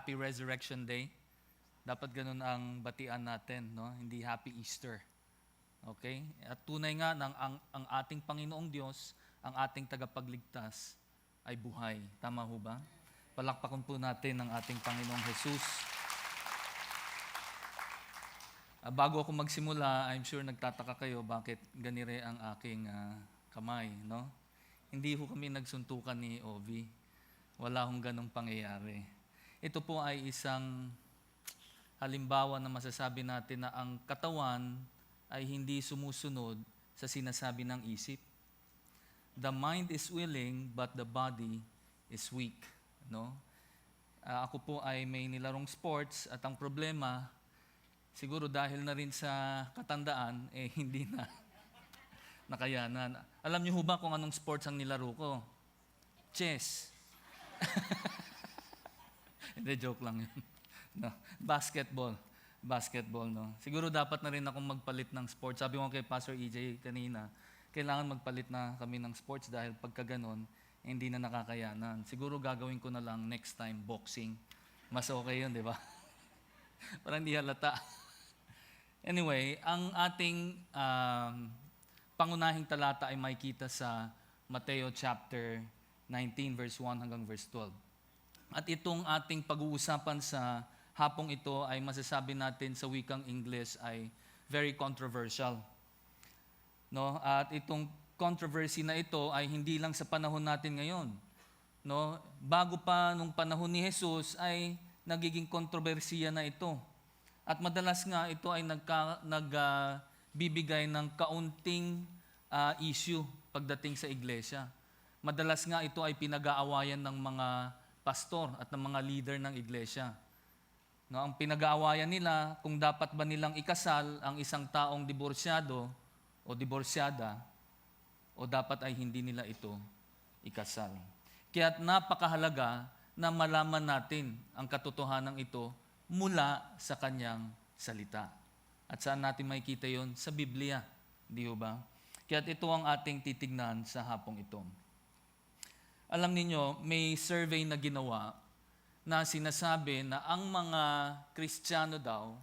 Happy Resurrection Day. Dapat ganun ang batian natin, no? Hindi Happy Easter. Okay? At tunay nga ng ang ating Panginoong Diyos, ang ating tagapagligtas ay buhay. Tama ho ba? Palakpakan po natin ang ating Panginoong Jesus. Bago ako magsimula, I'm sure nagtataka kayo bakit ganire ang aking kamay, no? Hindi ho kami nagsuntukan ni Ovi. Wala hong ganong pangyayari. Ito po ay isang halimbawa na masasabi natin na ang katawan ay hindi sumusunod sa sinasabi ng isip. The mind is willing, but the body is weak. No? Ako po ay may nilarong sports at ang problema, siguro dahil na rin sa katandaan, hindi na nakayanan. Alam niyo ho ba kung anong sports ang nilaro ko? Chess. Hindi, joke lang yun. No. Basketball, no. Siguro dapat na rin akong magpalit ng sports. Sabi ko kay Pastor EJ kanina, kailangan magpalit na kami ng sports dahil pagka ganon, hindi na nakakayanan. Siguro gagawin ko na lang next time boxing. Mas okay yun, di ba? Parang hindi halata. Anyway, ang ating pangunahing talata ay makikita sa Mateo chapter 19 verse 1 hanggang verse 12. At itong ating pag-uusapan sa hapong ito ay masasabi natin sa wikang English ay very controversial. No? At itong controversy na ito ay hindi lang sa panahon natin ngayon. No? Bago pa nung panahon ni Jesus ay nagiging kontrobersiya na ito. At madalas nga ito ay nagbibigay ng kaunting issue pagdating sa iglesia. Madalas nga ito ay pinag-aawayan ng mga pastor at ng mga leader ng iglesia. No, ang pinag-aawayan nila kung dapat ba nilang ikasal ang isang taong diborsyado o diborsyada o dapat ay hindi nila ito ikasal. Kaya napakahalaga na malaman natin ang katotohanan ito mula sa kanyang salita. At saan natin makikita yon? Sa Biblia. Di ba? Kaya ito ang ating titignan sa hapong ito. Alam niyo, may survey na ginawa na sinasabi na ang mga Kristiyano daw,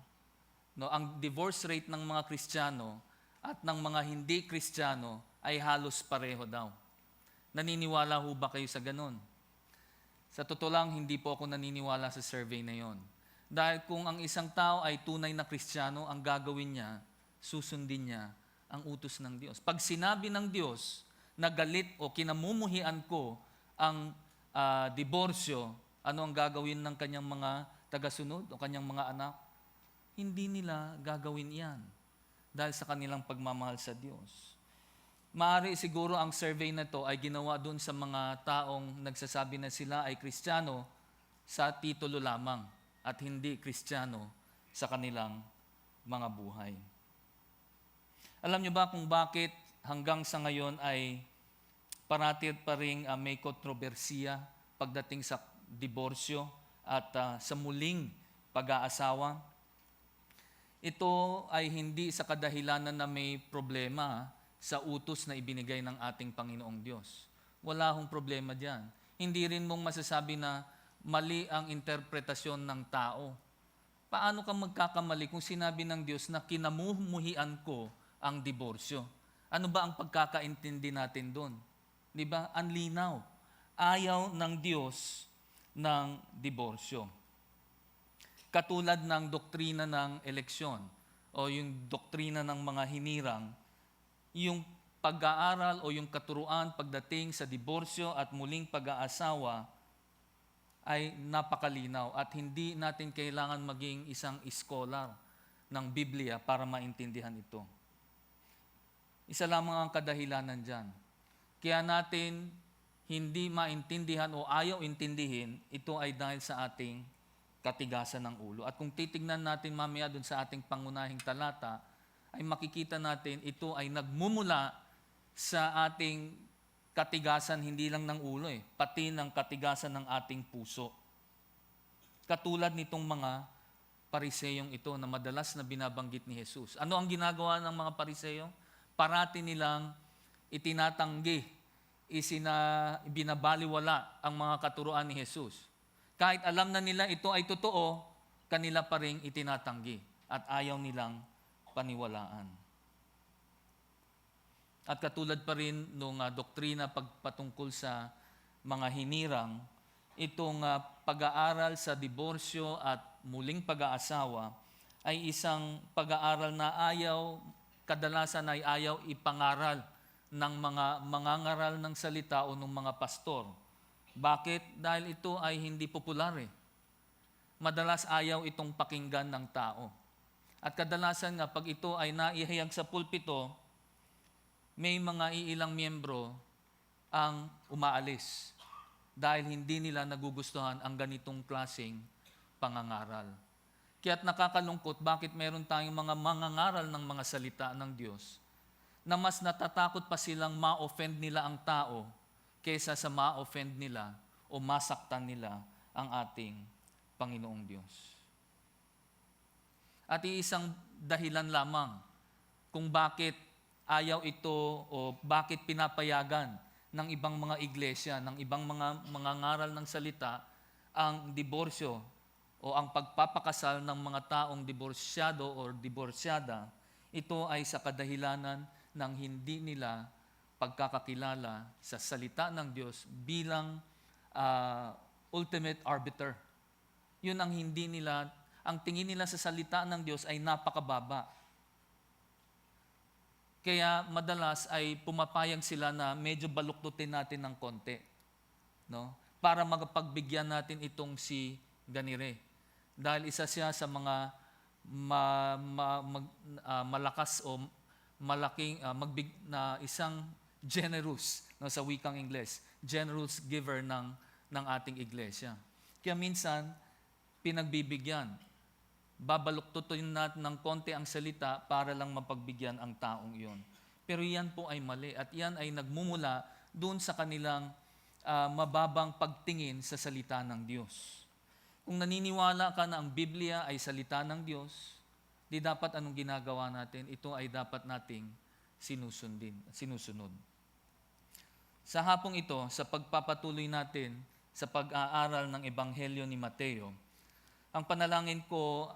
no, ang divorce rate ng mga Kristiyano at ng mga hindi Kristiyano ay halos pareho daw. Naniniwala ho ba kayo sa ganun? Sa totoo lang, hindi po ako naniniwala sa survey na yon. Dahil kung ang isang tao ay tunay na Kristiyano, ang gagawin niya, susundin niya ang utos ng Diyos. Pag sinabi ng Diyos na galit o kinamumuhian ko ang diborsyo, ano ang gagawin ng kanyang mga tagasunod o kanyang mga anak? Hindi nila gagawin yan dahil sa kanilang pagmamahal sa Diyos. Maaari siguro ang survey na to ay ginawa doon sa mga taong nagsasabi na sila ay Kristiyano sa titulo lamang at hindi Kristiyano sa kanilang mga buhay. Alam niyo ba kung bakit hanggang sa ngayon ay parati pa rin may kontrobersiya pagdating sa diborsyo at sa muling pag-aasawa? Ito ay hindi sa kadahilanan na may problema sa utos na ibinigay ng ating Panginoong Diyos. Wala hong problema diyan. Hindi rin mong masasabi na mali ang interpretasyon ng tao. Paano ka magkakamali kung sinabi ng Diyos na kinamumuhian ko ang diborsyo? Ano ba ang pagkakaintindi natin doon? Di ba? Ang linaw. Ayaw ng Diyos ng diborsyo. Katulad ng doktrina ng eleksyon o yung doktrina ng mga hinirang, yung pag-aaral o yung katuruan pagdating sa diborsyo at muling pag-aasawa ay napakalinaw at hindi natin kailangan maging isang scholar ng Biblia para maintindihan ito. Isa lamang ang kadahilanan dyan. Kaya natin hindi maintindihan o ayaw intindihin, ito ay dahil sa ating katigasan ng ulo. At kung titignan natin mamaya dun sa ating pangunahing talata, ay makikita natin ito ay nagmumula sa ating katigasan hindi lang ng ulo, pati ng katigasan ng ating puso. Katulad nitong mga pariseyong ito na madalas na binabanggit ni Jesus. Ano ang ginagawa ng mga pariseyo? Parati nilang itinatanggi, binabaliwala ang mga katuruan ni Jesus. Kahit alam na nila ito ay totoo, kanila pa rin itinatanggi at ayaw nilang paniwalaan. At katulad pa rin nung doktrina patungkol sa mga hinirang, itong pag-aaral sa diborsyo at muling pag-aasawa ay isang pag-aaral na kadalasan ay ayaw ipangaral ng mga mangangaral ng salita o ng mga pastor. Bakit? Dahil ito ay hindi popular eh. Madalas ayaw itong pakinggan ng tao. At kadalasan nga, pag ito ay naihayag sa pulpito, may mga iilang miyembro ang umaalis dahil hindi nila nagugustuhan ang ganitong klaseng pangangaral. Kaya't nakakalungkot bakit meron tayong mga mangangaral ng mga salita ng Diyos na mas natatakot pa silang ma-offend nila ang tao kaysa sa ma-offend nila o masaktan nila ang ating Panginoong Diyos. At iisang dahilan lamang kung bakit ayaw ito o bakit pinapayagan ng ibang mga iglesia, ng ibang mga ngaral ng salita, ang diborsyo o ang pagpapakasal ng mga taong diborsyado o diborsyada, ito ay sa kadahilanan ng hindi nila pagkakakilala sa salita ng Diyos bilang ultimate arbiter. Yun ang ang tingin nila sa salita ng Diyos ay napakababa. Kaya madalas ay pumapayag sila na medyo baluktutin natin ng konti, no? Para magapagbigyan natin itong si Ganire. Dahil isa siya sa mga malakas o malaking na isang generous, no, sa wikang Ingles, generous giver ng ating iglesia. Kaya minsan pinagbibigyan, babaluktutin natin ng konti ang salita para lang mapagbigyan ang taong iyon. Pero yan po ay mali at yan ay nagmumula doon sa kanilang mababang pagtingin sa salita ng Diyos. Kung naniniwala ka na ang Biblia ay salita ng Diyos, di dapat anong ginagawa natin? Ito ay dapat nating sinusunod. Sa hapong ito, sa pagpapatuloy natin sa pag-aaral ng Ebanghelyo ni Mateo, ang panalangin ko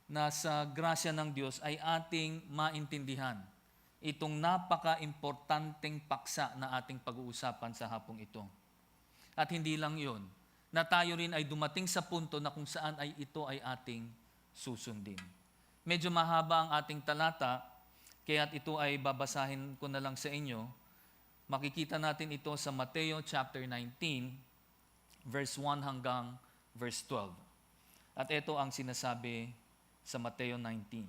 na sa grasya ng Diyos ay ating maintindihan itong napaka-importanteng paksa na ating pag-uusapan sa hapong ito. At hindi lang yun, na tayo rin ay dumating sa punto na kung saan ay ito ay ating susundin. Medyo mahaba ang ating talata, kaya't ito ay babasahin ko na lang sa inyo. Makikita natin ito sa Mateo chapter 19, verse 1 hanggang verse 12. At ito ang sinasabi sa Mateo 19.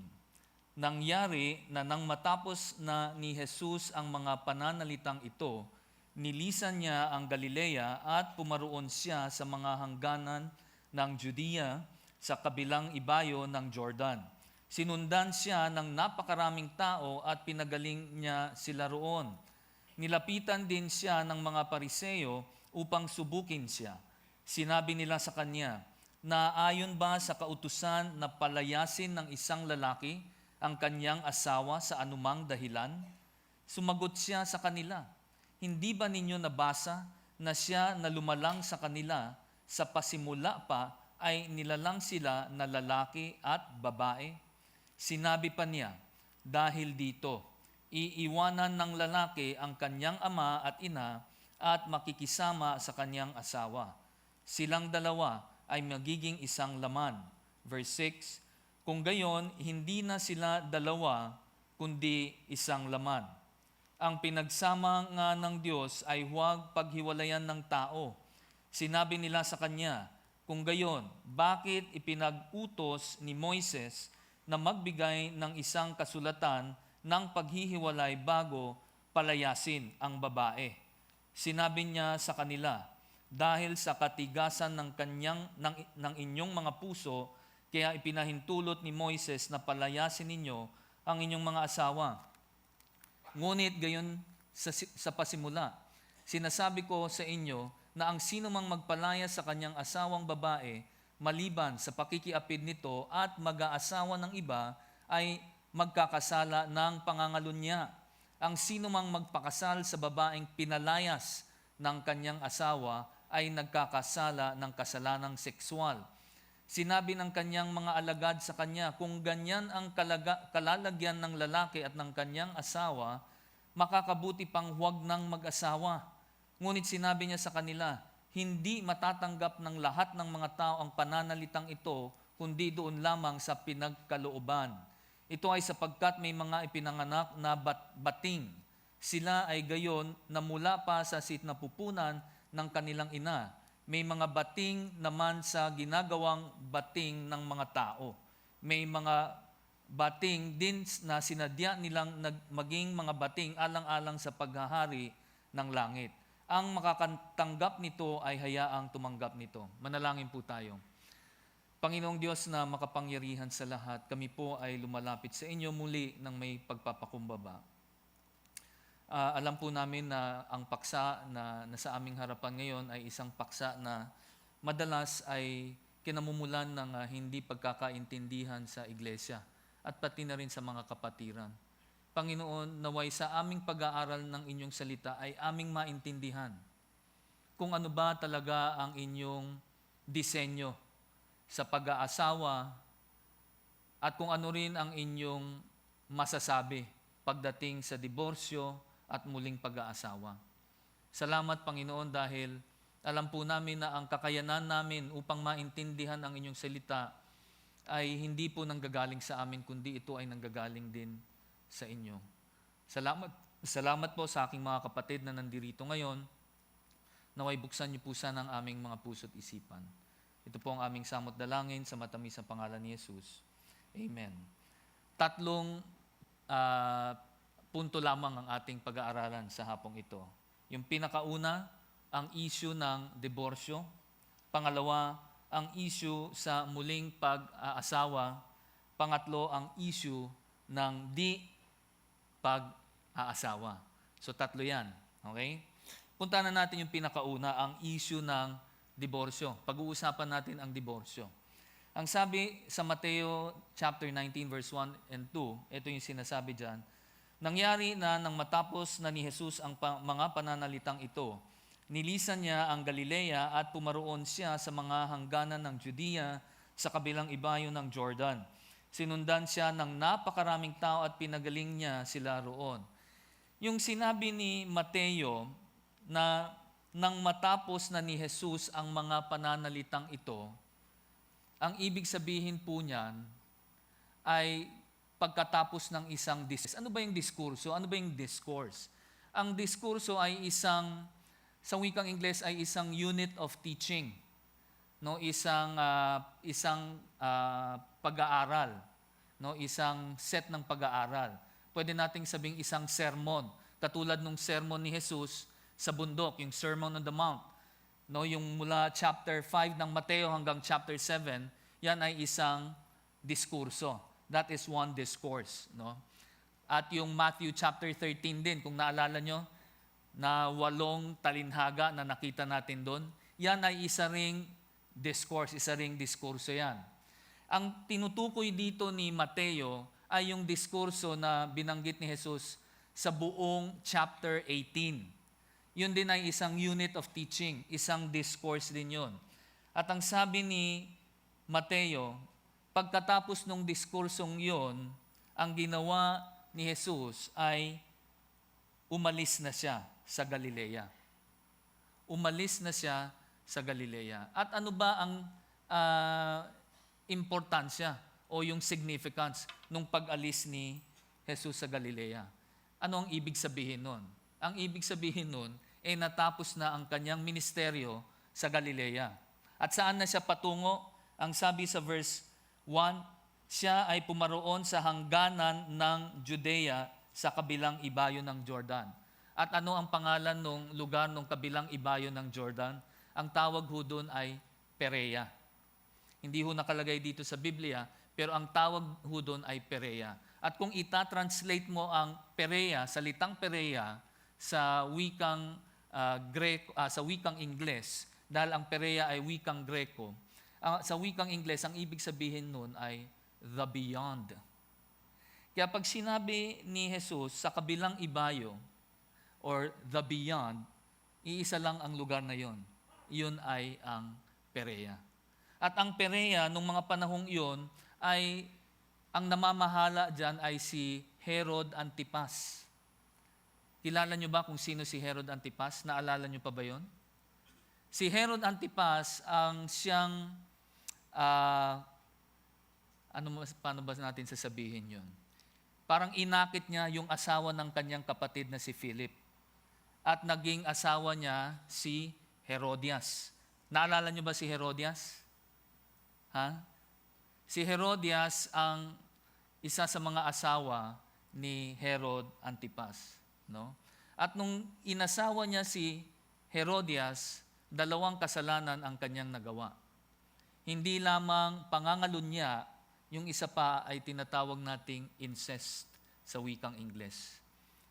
Nangyari na nang matapos na ni Jesus ang mga pananalitang ito, nilisan niya ang Galilea at pumaroon siya sa mga hangganan ng Judea sa kabilang ibayo ng Jordan. Sinundan siya ng napakaraming tao at pinagaling niya sila roon. Nilapitan din siya ng mga Pariseo upang subukin siya. Sinabi nila sa kanya, na ayon ba sa kautusan na palayasin ng isang lalaki ang kanyang asawa sa anumang dahilan? Sumagot siya sa kanila, hindi ba ninyo nabasa na siya na lumalang sa kanila sa pasimula pa ay nilalang sila na lalaki at babae? Sinabi pa niya, dahil dito, iiwanan ng lalaki ang kanyang ama at ina at makikisama sa kanyang asawa. Silang dalawa ay magiging isang laman. Verse 6, kung gayon, hindi na sila dalawa, kundi isang laman. Ang pinagsama nga ng Diyos ay huwag paghiwalayan ng tao. Sinabi nila sa kanya, kung gayon, bakit ipinag-utos ni Moises na magbigay ng isang kasulatan ng paghihiwalay bago palayasin ang babae? Sinabi niya sa kanila, dahil sa katigasan ng inyong mga puso, kaya ipinahintulot ni Moises na palayasin ninyo ang inyong mga asawa. Ngunit gayon sa pasimula, sinasabi ko sa inyo na ang sino mang magpalaya sa kanyang asawang babae, maliban sa pakikiapid nito at mag-aasawa ng iba, ay magkakasala ng pangangalunya. Ang sino mang magpakasal sa babaeng pinalayas ng kanyang asawa ay nagkakasala ng kasalanang sexual. Sinabi ng kanyang mga alagad sa kanya, kung ganyan ang kalalagyan ng lalaki at ng kanyang asawa, makakabuti pang huwag nang mag-asawa. Ngunit sinabi niya sa kanila, hindi matatanggap ng lahat ng mga tao ang pananalitang ito, kundi doon lamang sa pinagkalooban. Ito ay sapagkat may mga ipinanganak na bating. Sila ay gayon na mula pa sa sitnapupunan ng kanilang ina. May mga bating naman sa ginagawang bating ng mga tao. May mga bating din na sinadya nilang maging mga bating alang-alang sa paghahari ng langit. Ang makakatanggap nito ay hayaang tumanggap nito. Manalangin po tayo. Panginoong Diyos na makapangyarihan sa lahat, kami po ay lumalapit sa inyo muli ng may pagpapakumbaba. Alam po namin na ang paksa na nasa aming harapan ngayon ay isang paksa na madalas ay kinamumulan ng hindi pagkakaintindihan sa iglesia at pati na rin sa mga kapatiran. Panginoon, naway sa aming pag-aaral ng inyong salita ay aming maintindihan kung ano ba talaga ang inyong disenyo sa pag-aasawa at kung ano rin ang inyong masasabi pagdating sa diborsyo at muling pag-aasawa. Salamat, Panginoon, dahil alam po namin na ang kakayanan namin upang maintindihan ang inyong salita ay hindi po nanggagaling sa amin, kundi ito ay nanggagaling din sa inyo. Salamat po sa aking mga kapatid na nandirito ngayon. Naway buksan niyo po sana ang aming mga puso't isipan. Ito po ang aming samot dalangin sa matamis na pangalan ni Jesus. Amen. Tatlong punto lamang ang ating pag-aaralan sa hapong ito. Yung pinakauna, ang issue ng diborsyo. Pangalawa, ang issue sa muling pag-aasawa. Pangatlo, ang issue ng di pag-aasawa. So tatlo yan. Okay? Punta na natin yung pinakauna, ang issue ng diborsyo. Pag-uusapan natin ang diborsyo. Ang sabi sa Mateo chapter 19 verse 1 and 2, ito yung sinasabi dyan, nangyari na nang matapos na ni Jesus ang mga pananalitang ito, nilisan niya ang Galilea at pumaroon siya sa mga hangganan ng Judea sa kabilang ibayo ng Jordan. Sinundan siya ng napakaraming tao at pinagaling niya sila roon. Yung sinabi ni Mateo na nang matapos na ni Jesus ang mga pananalitang ito, ang ibig sabihin po niyan ay pagkatapos ng isang diskurso. Ano ba yung diskurso? Ano ba yung discourse? Ang diskurso ay sa wikang Ingles ay isang unit of teaching. No, isang pag-aaral, no, isang set ng pag-aaral. Pwede nating sabing isang sermon, katulad nung sermon ni Jesus sa bundok, yung Sermon on the Mount. No, yung mula chapter 5 ng Mateo hanggang chapter 7, yan ay isang diskurso. That is one discourse, no? At yung Matthew chapter 13 din, kung naalala nyo, na 8 talinhaga na nakita natin doon, yan ay isa ring discourse, isa ring diskurso yan. Ang tinutukoy dito ni Mateo ay yung diskurso na binanggit ni Jesus sa buong chapter 18. Yun din ay isang unit of teaching, isang discourse din yun. At ang sabi ni Mateo, pagkatapos ng diskursong yon, ang ginawa ni Jesus ay umalis na siya sa Galilea. Umalis na siya sa Galilea. At ano ba ang importansya o yung significance nung pag-alis ni Jesus sa Galilea? Ano ang ibig sabihin nun? Ang ibig sabihin nun ay natapos na ang kanyang ministeryo sa Galilea. At saan na siya patungo? Ang sabi sa verse 1, siya ay pumaroon sa hangganan ng Judea sa kabilang ibayo ng Jordan. At ano ang pangalan ng lugar ng kabilang ibayo ng Jordan? Ang tawag ho doon ay Perea. Hindi ho nakalagay dito sa Biblia, pero ang tawag ho doon ay Perea. At kung ita-translate mo ang Perea, salitang Perea, sa wikang sa wikang Ingles, dahil ang Perea ay wikang Greko, sa wikang Ingles, ang ibig sabihin nun ay the beyond. Kaya pag sinabi ni Jesus sa kabilang ibayo or the beyond, iisa lang ang lugar na yon. yun ay ang Perea. At ang Perea, nung mga panahong iyon, ay ang namamahala dyan ay si Herod Antipas. Kilala nyo ba kung sino si Herod Antipas? Naalala nyo pa ba yon? Si Herod Antipas ang siyang, paano ba natin sasabihin yon? Parang inakit niya yung asawa ng kanyang kapatid na si Philip. At naging asawa niya si Herodias. Naalala nyo ba si Herodias? Si Herodias ang isa sa mga asawa ni Herod Antipas. No? At nung inasawa niya si Herodias, dalawang kasalanan ang kanyang nagawa. Hindi lamang pangangalunya, yung isa pa ay tinatawag nating incest sa wikang Ingles.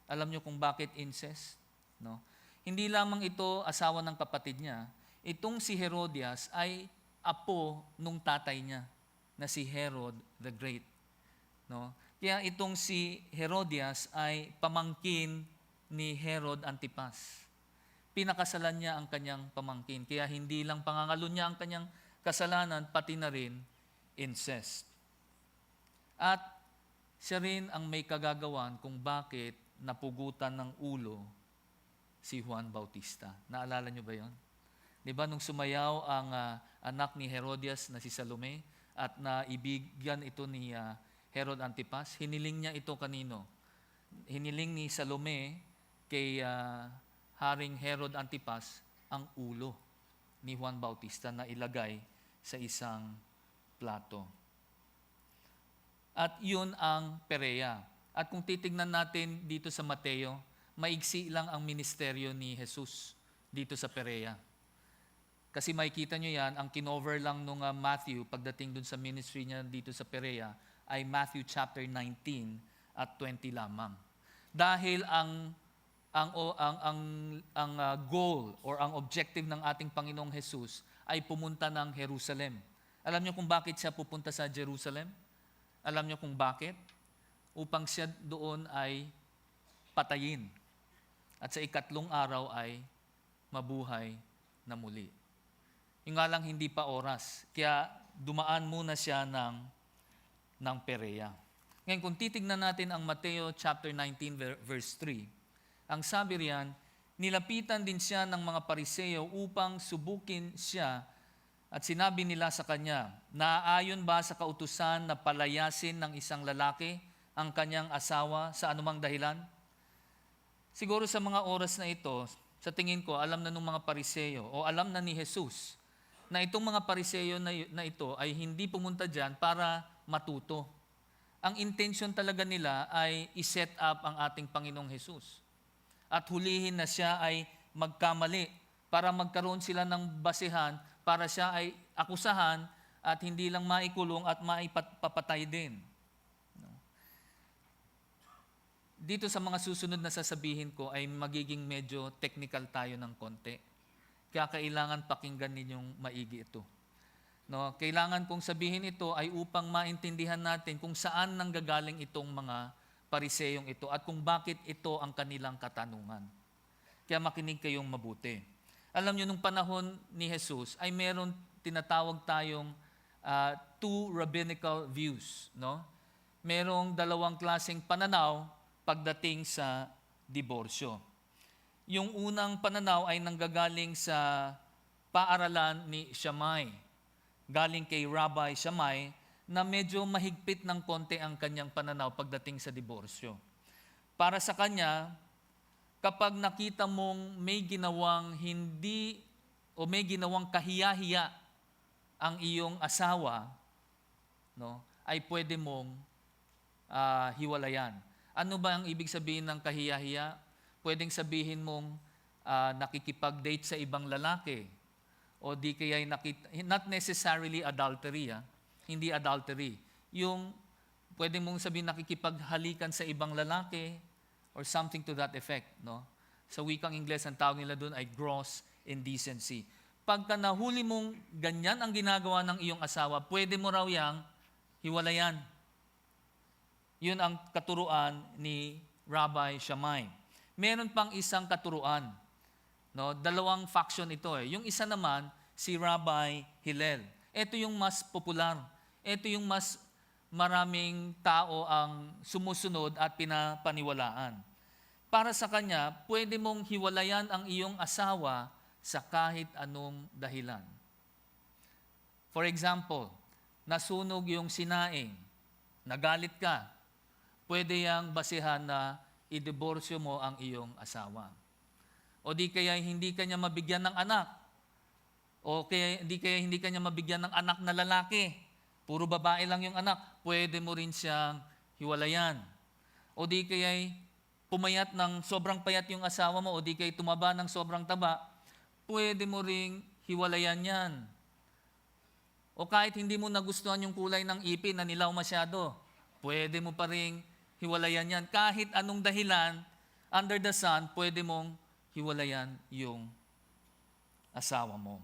Alam niyo kung bakit incest? No? Hindi lamang ito asawa ng kapatid niya, itong si Herodias ay apo nung tatay niya na si Herod the Great. No? Kaya itong si Herodias ay pamangkin ni Herod Antipas. Pinakasalan niya ang kanyang pamangkin. Kaya hindi lang pangangalunya niya ang kanyang kasalanan, pati na rin incest. At siya rin ang may kagagawan kung bakit napugutan ng ulo si Juan Bautista. Naalala niyo ba yon? Di ba nung sumayaw ang anak ni Herodias na si Salome at naibigyan ito ni Herod Antipas, hiniling niya ito kanino? Hiniling ni Salome kay Haring Herod Antipas ang ulo ni Juan Bautista na ilagay sa isang plato. At yun ang Perea. At kung titignan natin dito sa Mateo, maigsi lang ang ministeryo ni Jesus dito sa Perea. Kasi makikita nyo yan, ang kinover lang nung Matthew pagdating dun sa ministry niya dito sa Perea ay Matthew chapter 19 at 20 lamang. Dahil ang goal or ang objective ng ating Panginoong Jesus ay pumunta ng Jerusalem. Alam niyo kung bakit siya pupunta sa Jerusalem? Alam niyo kung bakit? Upang siya doon ay patayin. At sa ikatlong araw ay mabuhay na muli. Yung nga lang hindi pa oras. Kaya dumaan muna siya ng Perea. Ngayon kung titignan natin ang Mateo chapter 19 verse 3, ang sabi riyan, nilapitan din siya ng mga Pariseo upang subukin siya at sinabi nila sa kanya, naaayon ba sa kautusan na palayasin ng isang lalaki ang kanyang asawa sa anumang dahilan? Siguro sa mga oras na ito, sa tingin ko, alam na ng mga Pariseo o alam na ni Jesus na itong mga Pariseo na ito ay hindi pumunta dyan para matuto. Ang intention talaga nila ay iset up ang ating Panginoong Jesus. At hulihin na siya ay magkamali para magkaroon sila ng basehan para siya ay akusahan at hindi lang maikulong at maipapatay din. Dito sa mga susunod na sasabihin ko ay magiging medyo technical tayo ng konti. Kaya kailangan pakinggan ninyong maigi ito. No, kailangan kong sabihin ito ay upang maintindihan natin kung saan nanggagaling itong mga Pariseyong ito at kung bakit ito ang kanilang katanungan. Kaya makinig kayong mabuti. Alam niyo, nung panahon ni Jesus ay meron tinatawag tayong two rabbinical views. No? Merong dalawang klaseng pananaw pagdating sa diborsyo. Yung unang pananaw ay nanggagaling sa paaralan ni Shammai. Galing kay Rabbi Shammai na medyo mahigpit ng konti ang kanyang pananaw pagdating sa diborsyo. Para sa kanya, kapag nakita mong may ginawang hindi o may ginawang kahiya-hiya ang iyong asawa, no, ay pwede mong hiwalayan. Ano ba ang ibig sabihin ng kahiya-hiya? Pwedeng sabihin mong nakikipag-date sa ibang lalaki o di kaya not necessarily adultery, hindi adultery. Yung pwedeng mong sabihin nakikipaghalikan sa ibang lalaki or something to that effect, no? Sa wikang Ingles, ang tawag nila doon ay gross indecency. Pagka nahuli mong ganyan ang ginagawa ng iyong asawa, pwede mo raw yang hiwalayan. Yun ang katuruan ni Rabbi Shammai. Meron pang isang katuruan. No, dalawang faction ito eh. Yung isa naman, si Rabbi Hillel. Ito yung mas popular. Ito yung mas maraming tao ang sumusunod at pinapaniwalaan. Para sa kanya, pwede mong hiwalayan ang iyong asawa sa kahit anong dahilan. For example, nasunog yung sinaing, nagalit ka, pwede yang basihan na i-diborsyo mo ang iyong asawa. O di kaya hindi ka niya mabigyan ng anak. O kaya hindi ka niya mabigyan ng anak na lalaki. Puro babae lang yung anak. Pwede mo rin siyang hiwalayan. O di kaya pumayat ng sobrang payat yung asawa mo, o di kaya tumaba ng sobrang taba, pwede mo ring hiwalayan yan. O kahit hindi mo nagustuhan yung kulay ng ipin na nilaw masyado, pwede mo pa ring hiwalayan yan. Kahit anong dahilan, under the sun, pwede mong hiwalayan yung asawa mo.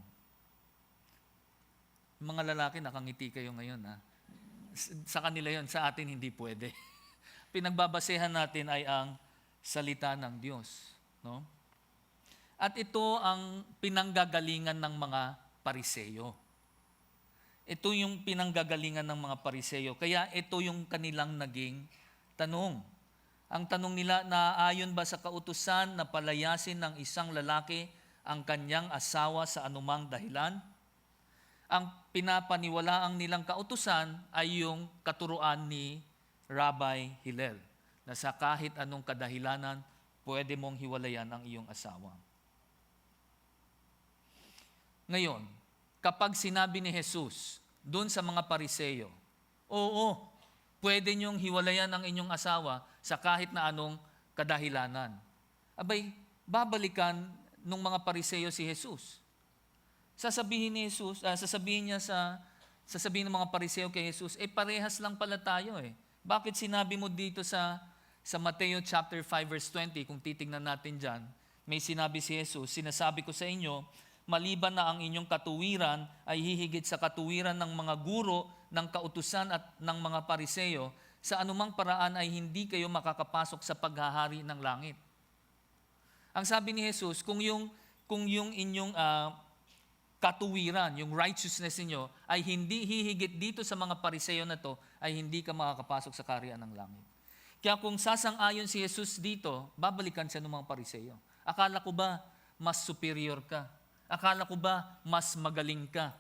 Mga lalaki, nakangiti kayo ngayon. Ha? Sa kanila yon, sa atin hindi pwede. Pinagbabasehan natin ay ang salita ng Diyos. No? At ito ang pinanggagalingan ng mga Pariseyo. Ito yung pinanggagalingan ng mga Pariseyo. Kaya ito yung kanilang naging tanong. Ang tanong nila, naayon ba sa kautusan na palayasin ng isang lalaki ang kanyang asawa sa anumang dahilan? Ang pinapaniwalaang nilang kautusan ay yung katuruan ni Rabbi Hillel, na sa kahit anong kadahilanan, pwede mong hiwalayan ang iyong asawa. Ngayon, kapag sinabi ni Jesus doon sa mga Pariseyo, oo, pwede niyong hiwalayan ang inyong asawa sa kahit na anong kadahilanan. Abay, babalikan ng mga Pariseyo si Jesus. Sasabihin ng mga Pariseyo kay Jesus, parehas lang pala tayo eh. Bakit sinabi mo dito sa Mateo chapter 5 verse 20, kung titingnan natin dyan, may sinabi si Jesus, sinasabi ko sa inyo, maliban na ang inyong katuwiran ay hihigit sa katuwiran ng mga guro ng kautusan at ng mga Pariseyo, sa anumang paraan ay hindi kayo makakapasok sa paghahari ng langit. Ang sabi ni Jesus, kung yung inyong katuwiran, yung righteousness niyo ay hindi hihigit dito sa mga Pariseyo na to, ay hindi ka makakapasok sa kaharian ng langit. Kaya kung sasang-ayon si Jesus dito, babalikan siya ng mga Pariseyo. Akala ko ba mas superior ka? Akala ko ba mas magaling ka?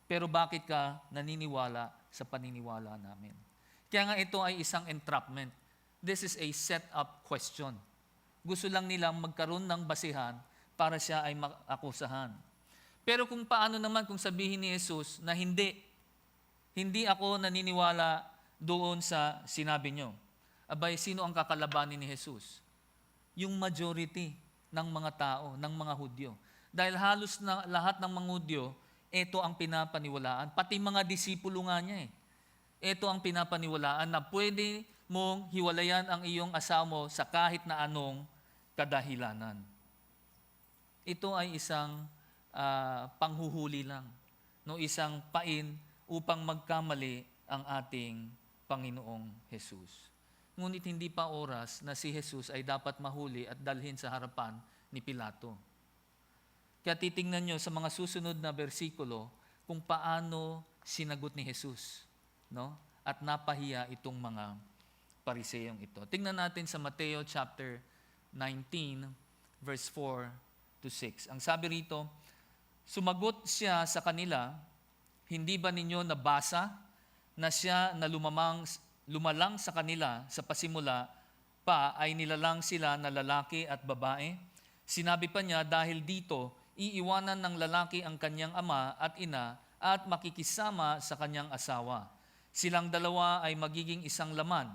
Pero bakit ka naniniwala sa paniniwala namin? Kaya nga ito ay isang entrapment. This is a set-up question. Gusto lang nilang magkaroon ng basihan para siya ay maakusahan. Pero kung paano naman kung sabihin ni Jesus na hindi ako naniniwala doon sa sinabi nyo. Abay, sino ang kakalabanin ni Jesus? Yung majority ng mga tao, ng mga Hudyo. Dahil halos na lahat ng mga Hudyo, ito ang pinapaniwalaan. Pati mga disipulo nga niya eh. Ito ang pinapaniwalaan na pwede mong hiwalayan ang iyong asawa mo sa kahit na anong kadahilanan. Ito ay isang panghuhuli lang. No, isang pain upang magkamali ang ating Panginoong Jesus. Ngunit hindi pa oras na si Jesus ay dapat mahuli at dalhin sa harapan ni Pilato. Kaya titingnan nyo sa mga susunod na bersikulo kung paano sinagot ni Jesus. No? At napahiya itong mga Pariseyong ito. Tingnan natin sa Mateo chapter 19, verse 4 to 6. Ang sabi rito, sumagot siya sa kanila, hindi ba ninyo nabasa na siya na lumalang sa kanila sa pasimula pa ay nilalang sila na lalaki at babae? Sinabi pa niya, dahil dito, iiwanan ng lalaki ang kanyang ama at ina at makikisama sa kanyang asawa. Silang dalawa ay magiging isang laman.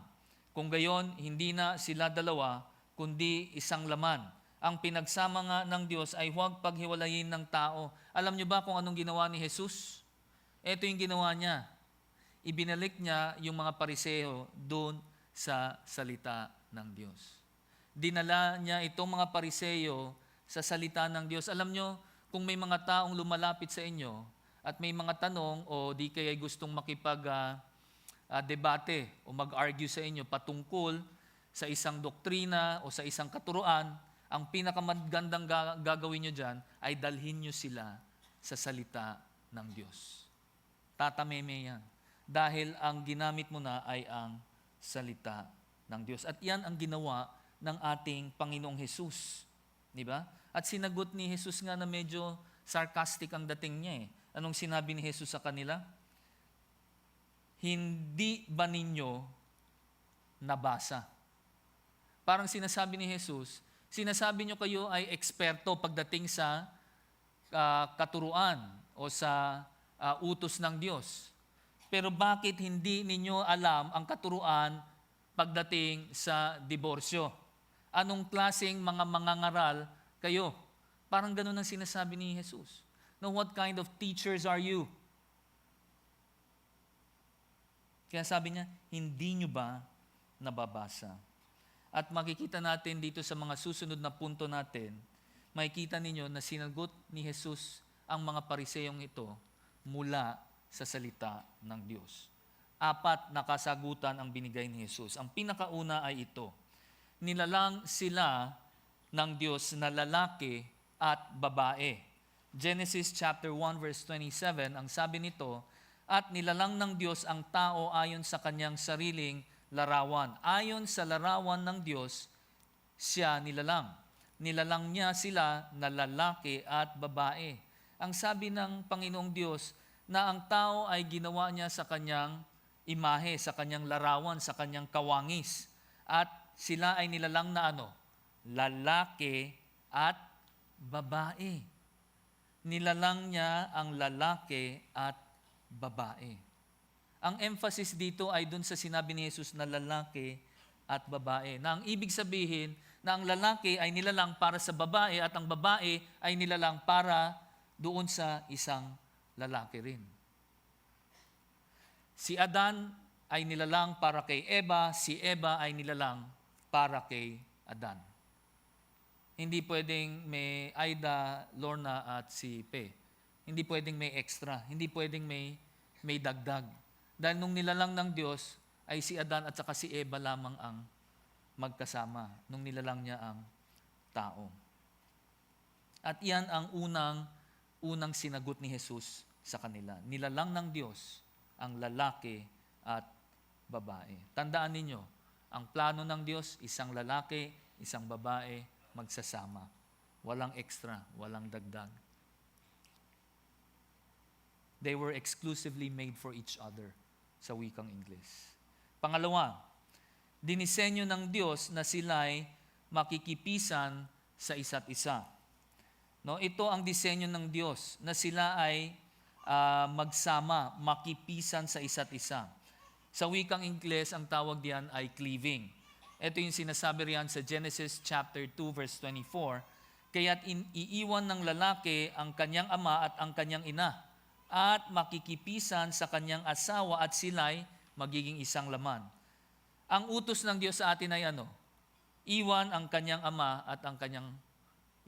Kung gayon, hindi na sila dalawa, kundi isang laman. Ang pinagsama nga ng Diyos ay huwag paghiwalayin ng tao. Alam niyo ba kung anong ginawa ni Jesus? Ito yung ginawa niya. Ibinalik niya yung mga Pariseo doon sa salita ng Diyos. Dinala niya itong mga Pariseo sa salita ng Diyos. Alam niyo, kung may mga taong lumalapit sa inyo at may mga tanong o di kaya gustong debate o mag-argue sa inyo patungkol sa isang doktrina o sa isang katuruan, ang pinakamagandang gagawin nyo dyan ay dalhin nyo sila sa salita ng Diyos. Tatameme yan. Dahil ang ginamit mo na ay ang salita ng Diyos. At yan ang ginawa ng ating Panginoong Hesus. Di ba? At sinagot ni Jesus nga na medyo sarcastic ang dating niya eh. Anong sinabi ni Jesus sa kanila? Hindi ba ninyo nabasa? Parang sinasabi ni Jesus, sinasabi nyo kayo ay eksperto pagdating sa katuruan o sa utos ng Diyos. Pero bakit hindi ninyo alam ang katuruan pagdating sa diborsyo? Anong klaseng mga mangangaral kayo? Parang ganun ang sinasabi ni Jesus. Now, what kind of teachers are you? Kaya sabi niya, hindi nyo ba nababasa? At makikita natin dito sa mga susunod na punto natin, makikita ninyo na sinagot ni Jesus ang mga pariseyong ito mula sa salita ng Diyos. 4 na kasagutan ang binigay ni Jesus. Ang pinakauna ay ito, nilalang sila ng Diyos na lalaki at babae. Genesis chapter 1 verse 27, ang sabi nito, at nilalang ng Diyos ang tao ayon sa kanyang sariling larawan. Ayon sa larawan ng Diyos, siya nilalang. Nilalang niya sila na lalaki at babae. Ang sabi ng Panginoong Diyos na ang tao ay ginawa niya sa kanyang imahe, sa kanyang larawan, sa kanyang kawangis. At sila ay nilalang na ano? Lalaki at babae. Nilalang niya ang lalaki at babae. Ang emphasis dito ay dun sa sinabi ni Jesus na lalaki at babae. Na ang ibig sabihin na ang lalaki ay nilalang para sa babae at ang babae ay nilalang para doon sa isang lalaki rin. Si Adan ay nilalang para kay Eva, si Eva ay nilalang para kay Adan. Hindi pwedeng may Aida, Lorna at si Pe. Hindi pwedeng may extra. Hindi pwedeng may dagdag. Dahil nung nilalang ng Diyos ay si Adan at saka si Eva lamang ang magkasama nung nilalang niya ang tao. At yan ang unang sinagot ni Jesus sa kanila. Nilalang ng Diyos ang lalaki at babae. Tandaan ninyo, ang plano ng Diyos, isang lalaki, isang babae, magsasama. Walang extra, walang dagdag. They were exclusively made for each other sa wikang Ingles. Pangalawa, dinisenyo ng Diyos na sila'y makikipisan sa isa't isa. No, ito ang disenyo ng Diyos na sila ay magsama, makipisan sa isa't isa. Sa wikang Ingles, ang tawag diyan ay cleaving. Ito yung sinasabi riyan sa Genesis chapter 2 verse 24. Kaya't iiwan ng lalaki ang kanyang ama at ang kanyang ina at makikipisan sa kanyang asawa at sila'y magiging isang laman. Ang utos ng Diyos sa atin ay ano? Iwan ang kanyang ama at ang kanyang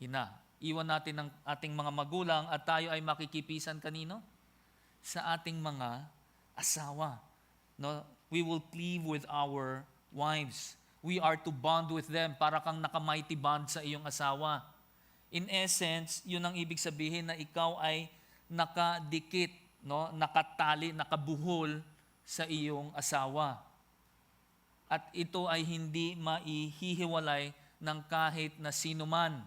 ina. Iwan natin ang ating mga magulang at tayo ay makikipisan kanino? Sa ating mga asawa. No? We will cleave with our wives. We are to bond with them para kang nakamighty bond sa iyong asawa. In essence, yun ang ibig sabihin na ikaw ay nakadikit, no? Nakatali, nakabuhol sa iyong asawa. At ito ay hindi maihihiwalay ng kahit na sino man.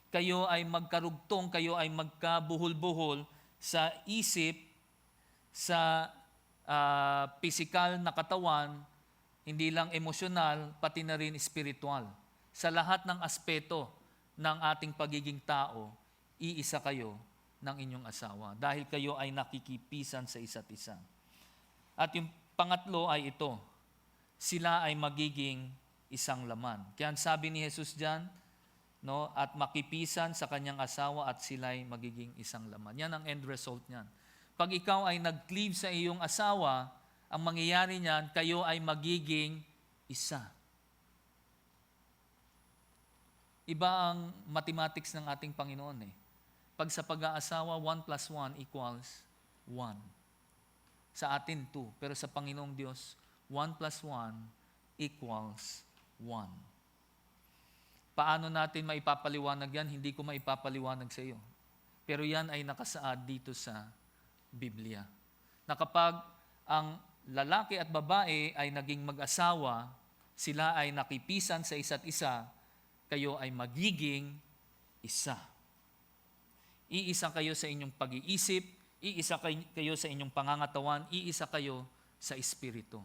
Kayo ay magkarugtong, kayo ay magkabuhol-buhol sa isip, sa pisikal na katawan, hindi lang emosyonal, pati na rin spiritual. Sa lahat ng aspeto ng ating pagiging tao, iisa kayo ng inyong asawa dahil kayo ay nakikipisan sa isa't isa. At yung pangatlo ay ito, sila ay magiging isang laman. Kaya sabi ni Jesus diyan, no, at makipisan sa kanyang asawa at sila'y magiging isang laman. Yan ang end result niyan. Pag ikaw ay nag-cleave sa iyong asawa, ang mangyayari niyan, kayo ay magiging isa. Iba ang mathematics ng ating Panginoon eh. Pag sa pag-aasawa, 1 plus 1 equals 1. Sa atin 2. Pero sa Panginoong Diyos, 1 plus 1 equals 1. Paano natin maipapaliwanag yan? Hindi ko maipapaliwanag sa iyo. Pero yan ay nakasaad dito sa Biblia. Na kapag ang lalaki at babae ay naging mag-asawa, sila ay nakipisan sa isa't isa, kayo ay magiging isa. Iisa kayo sa inyong pag-iisip, iisa kayo sa inyong pangangatawan, iisa kayo sa espiritu.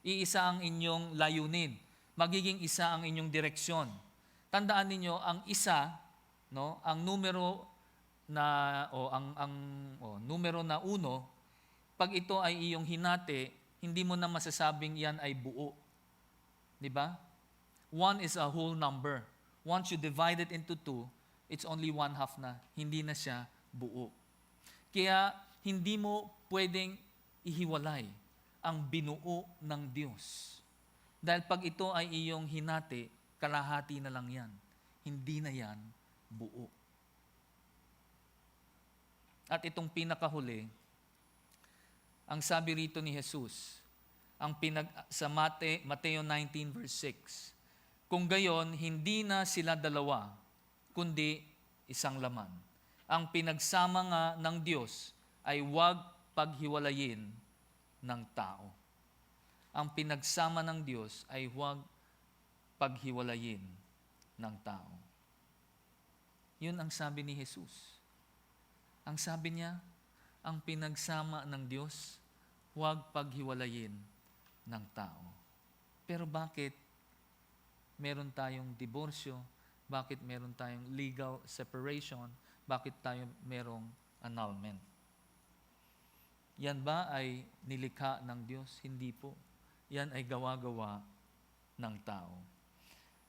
Iisa ang inyong layunin, magiging isa ang inyong direksyon. Tandaan ninyo, ang isa, no, ang numero na numero na 1, pag ito ay iyong hinati, hindi mo na masasabing yan ay buo. Di ba? 1 is a whole number. Once you divide it into 2, it's only 1/2 na. Hindi na siya buo. Kaya hindi mo pwedeng ihiwalay ang binuo ng Diyos. Dahil pag ito ay iyong hinati, kalahati na lang yan. Hindi na yan buo. At itong pinakahuli, ang sabi rito ni Jesus, sa Mateo 19 verse 6, kung gayon, hindi na sila dalawa, kundi isang laman. Ang pinagsama nga ng Diyos ay huwag paghiwalayin ng tao. Ang pinagsama ng Diyos ay huwag paghiwalayin ng tao. Yun ang sabi ni Jesus. Ang sabi niya, ang pinagsama ng Diyos, huwag paghiwalayin ng tao. Pero bakit meron tayong diborsyo? Bakit meron tayong legal separation? Bakit tayo merong annulment? Yan ba ay nilikha ng Diyos? Hindi po. Yan ay gawa-gawa ng tao.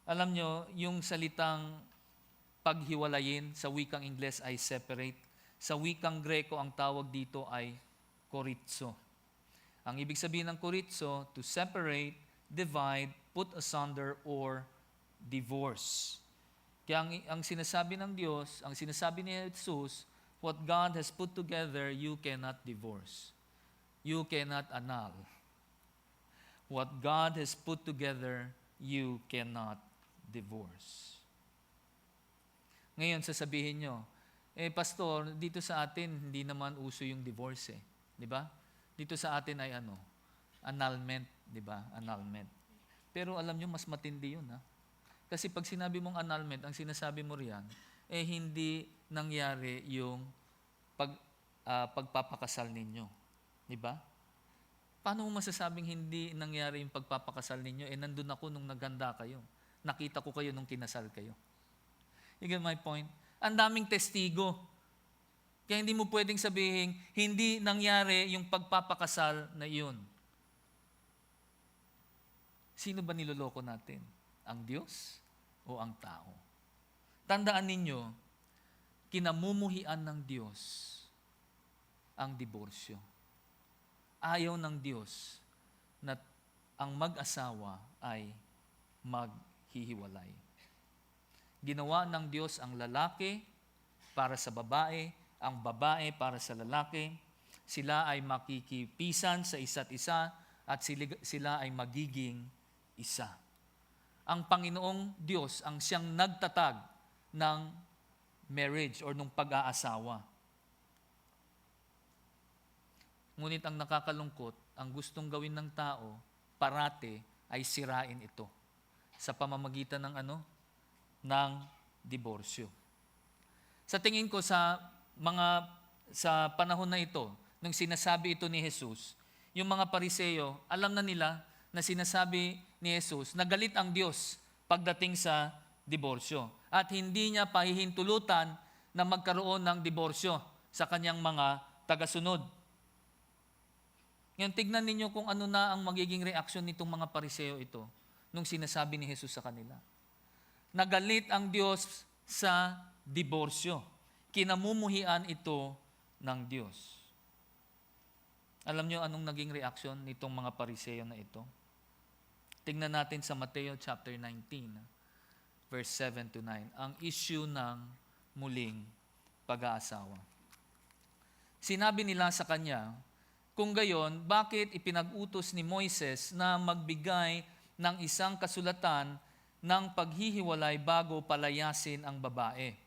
Alam nyo, yung salitang paghiwalayin sa wikang Ingles ay separate. Sa wikang Greko, ang tawag dito ay koritso. Ang ibig sabihin ng koritso, to separate, divide, put asunder, or divorce. Kaya ang sinasabi ng Diyos, ang sinasabi ni Jesus, what God has put together, you cannot divorce. You cannot annul. What God has put together, you cannot divorce. Ngayon, sasabihin nyo, pastor, dito sa atin, hindi naman uso yung divorce Di ba? Dito sa atin ay annulment, di ba? Annulment. Pero alam nyo, mas matindi yun, Kasi pag sinabi mong annulment, ang sinasabi mo riyan, hindi nangyari yung pagpapakasal ninyo. Di ba? Paano mo masasabing hindi nangyari yung pagpapakasal ninyo? Nandun ako nung naghanda kayo. Nakita ko kayo nung kinasal kayo. You get my point? Ang daming testigo. Kaya hindi mo pwedeng sabihin, hindi nangyari yung pagpapakasal na iyon. Sino ba niloloko natin? Ang Diyos o ang tao? Tandaan ninyo, kinamumuhian ng Diyos ang diborsyo. Ayaw ng Diyos na ang mag-asawa ay maghihiwalay. Ginawa ng Diyos ang lalaki para sa babae, ang babae para sa lalaki. Sila ay makikipisan sa isa't isa at sila ay magiging isa. Ang Panginoong Diyos ang siyang nagtatag ng marriage or ng pag-aasawa. Ngunit ang nakakalungkot, ang gustong gawin ng tao, parate ay sirain ito sa pamamagitan ng ng diborsyo. Sa tingin ko sa panahon na ito, nung sinasabi ito ni Jesus, yung mga Pariseo, alam na nila na sinasabi ni Jesus na galit ang Diyos pagdating sa diborsyo. At hindi niya pahihintulutan na magkaroon ng diborsyo sa kanyang mga tagasunod. Ngayon, tignan ninyo kung ano na ang magiging reaksyon nitong mga Pariseo ito nung sinasabi ni Jesus sa kanila. Nagalit ang Diyos sa diborsyo. Kinamumuhian ito ng Diyos. Alam nyo anong naging reaksyon nitong mga Pariseo na ito? Tingnan natin sa Mateo chapter 19, verse 7 to 9. Ang issue ng muling pag-aasawa. Sinabi nila sa kanya, kung gayon, bakit ipinag-utos ni Moises na magbigay ng isang kasulatan ng paghihiwalay bago palayasin ang babae.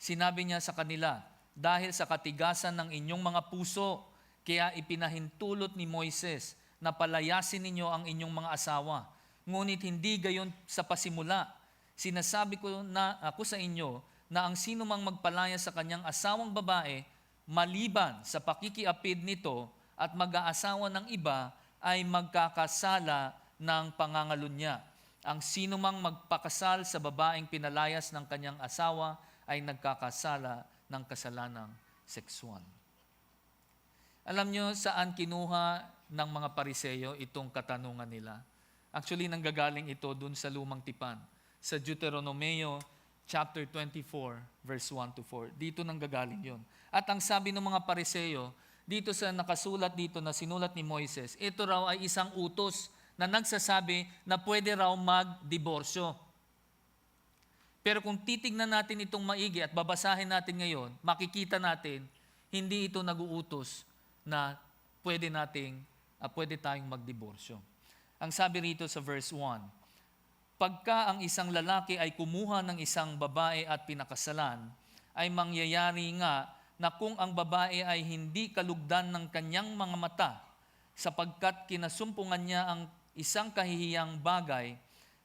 Sinabi niya sa kanila, dahil sa katigasan ng inyong mga puso, kaya ipinahintulot ni Moises na palayasin ninyo ang inyong mga asawa. Ngunit hindi gayon sa pasimula. Sinasabi ko na ako sa inyo na ang sino mang magpalaya sa kanyang asawang babae, maliban sa pakikiapid nito at mag-aasawa ng iba, ay magkakasala ng pangangalunya. Ang sino mang magpakasal sa babaeng pinalayas ng kanyang asawa ay nagkakasala ng kasalanang sexual. Alam nyo saan kinuha ng mga Pariseyo itong katanungan nila? Actually, nanggagaling ito dun sa Lumang Tipan. Sa Deuteronomio chapter 24, verse 1 to 4. Dito nanggagaling yon. At ang sabi ng mga Pariseyo, dito sa nakasulat dito na sinulat ni Moises, ito raw ay isang utos na nagsasabi na pwede raw magdiborsyo. Pero kung titignan natin itong maigi at babasahin natin ngayon, makikita natin, hindi ito nag-uutos na pwede tayong magdiborsyo. Ang sabi rito sa verse 1, pagka ang isang lalaki ay kumuha ng isang babae at pinakasalan, ay mangyayari nga na kung ang babae ay hindi kalugdan ng kanyang mga mata, sapagkat kinasumpungan niya ang isang kahihiyang bagay,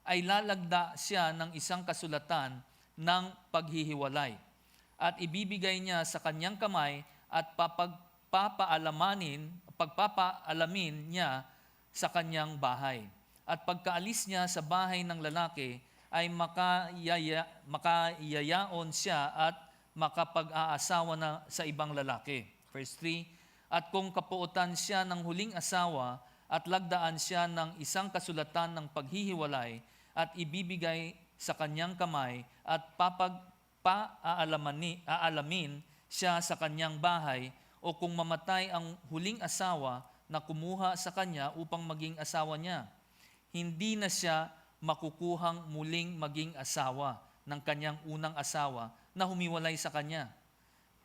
ay lalagda siya ng isang kasulatan ng paghihiwalay. At ibibigay niya sa kanyang kamay at pagpapaalamin niya sa kanyang bahay. At pagkaalis niya sa bahay ng lalaki, ay makayayaon siya at makapag-aasawa na sa ibang lalaki. Verse 3, at kung kapuotan siya ng huling asawa at lagdaan siya ng isang kasulatan ng paghihiwalay at ibibigay sa kanyang kamay at aalamin siya sa kanyang bahay, o kung mamatay ang huling asawa na kumuha sa kanya upang maging asawa niya, hindi na siya makukuhang muling maging asawa ng kanyang unang asawa na humiwalay sa kanya,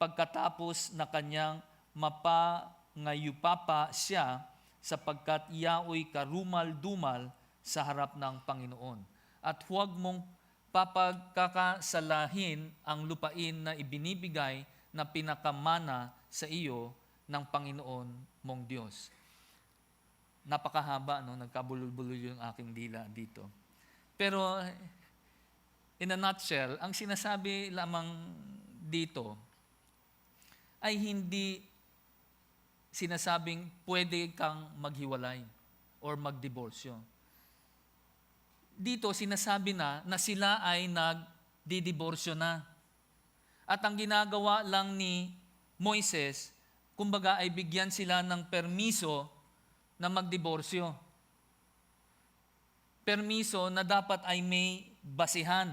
pagkatapos na kanyang mapangayupapa siya, sapagkat iyaoy karumal-dumal sa harap ng Panginoon. At huwag mong papagkakasalahin ang lupain na ibinibigay na pinakamana sa iyo ng Panginoon mong Diyos. Napakahaba, no? Nagkabulol-bulol yung aking dila dito. Pero in a nutshell, ang sinasabi lamang dito ay hindi sinasabing pwede kang maghiwalay or magdiborsyo. Dito sinasabi na sila ay nagdidiborsyo na. At ang ginagawa lang ni Moises, kumbaga ay bigyan sila ng permiso na magdiborsyo. Permiso na dapat ay may basihan.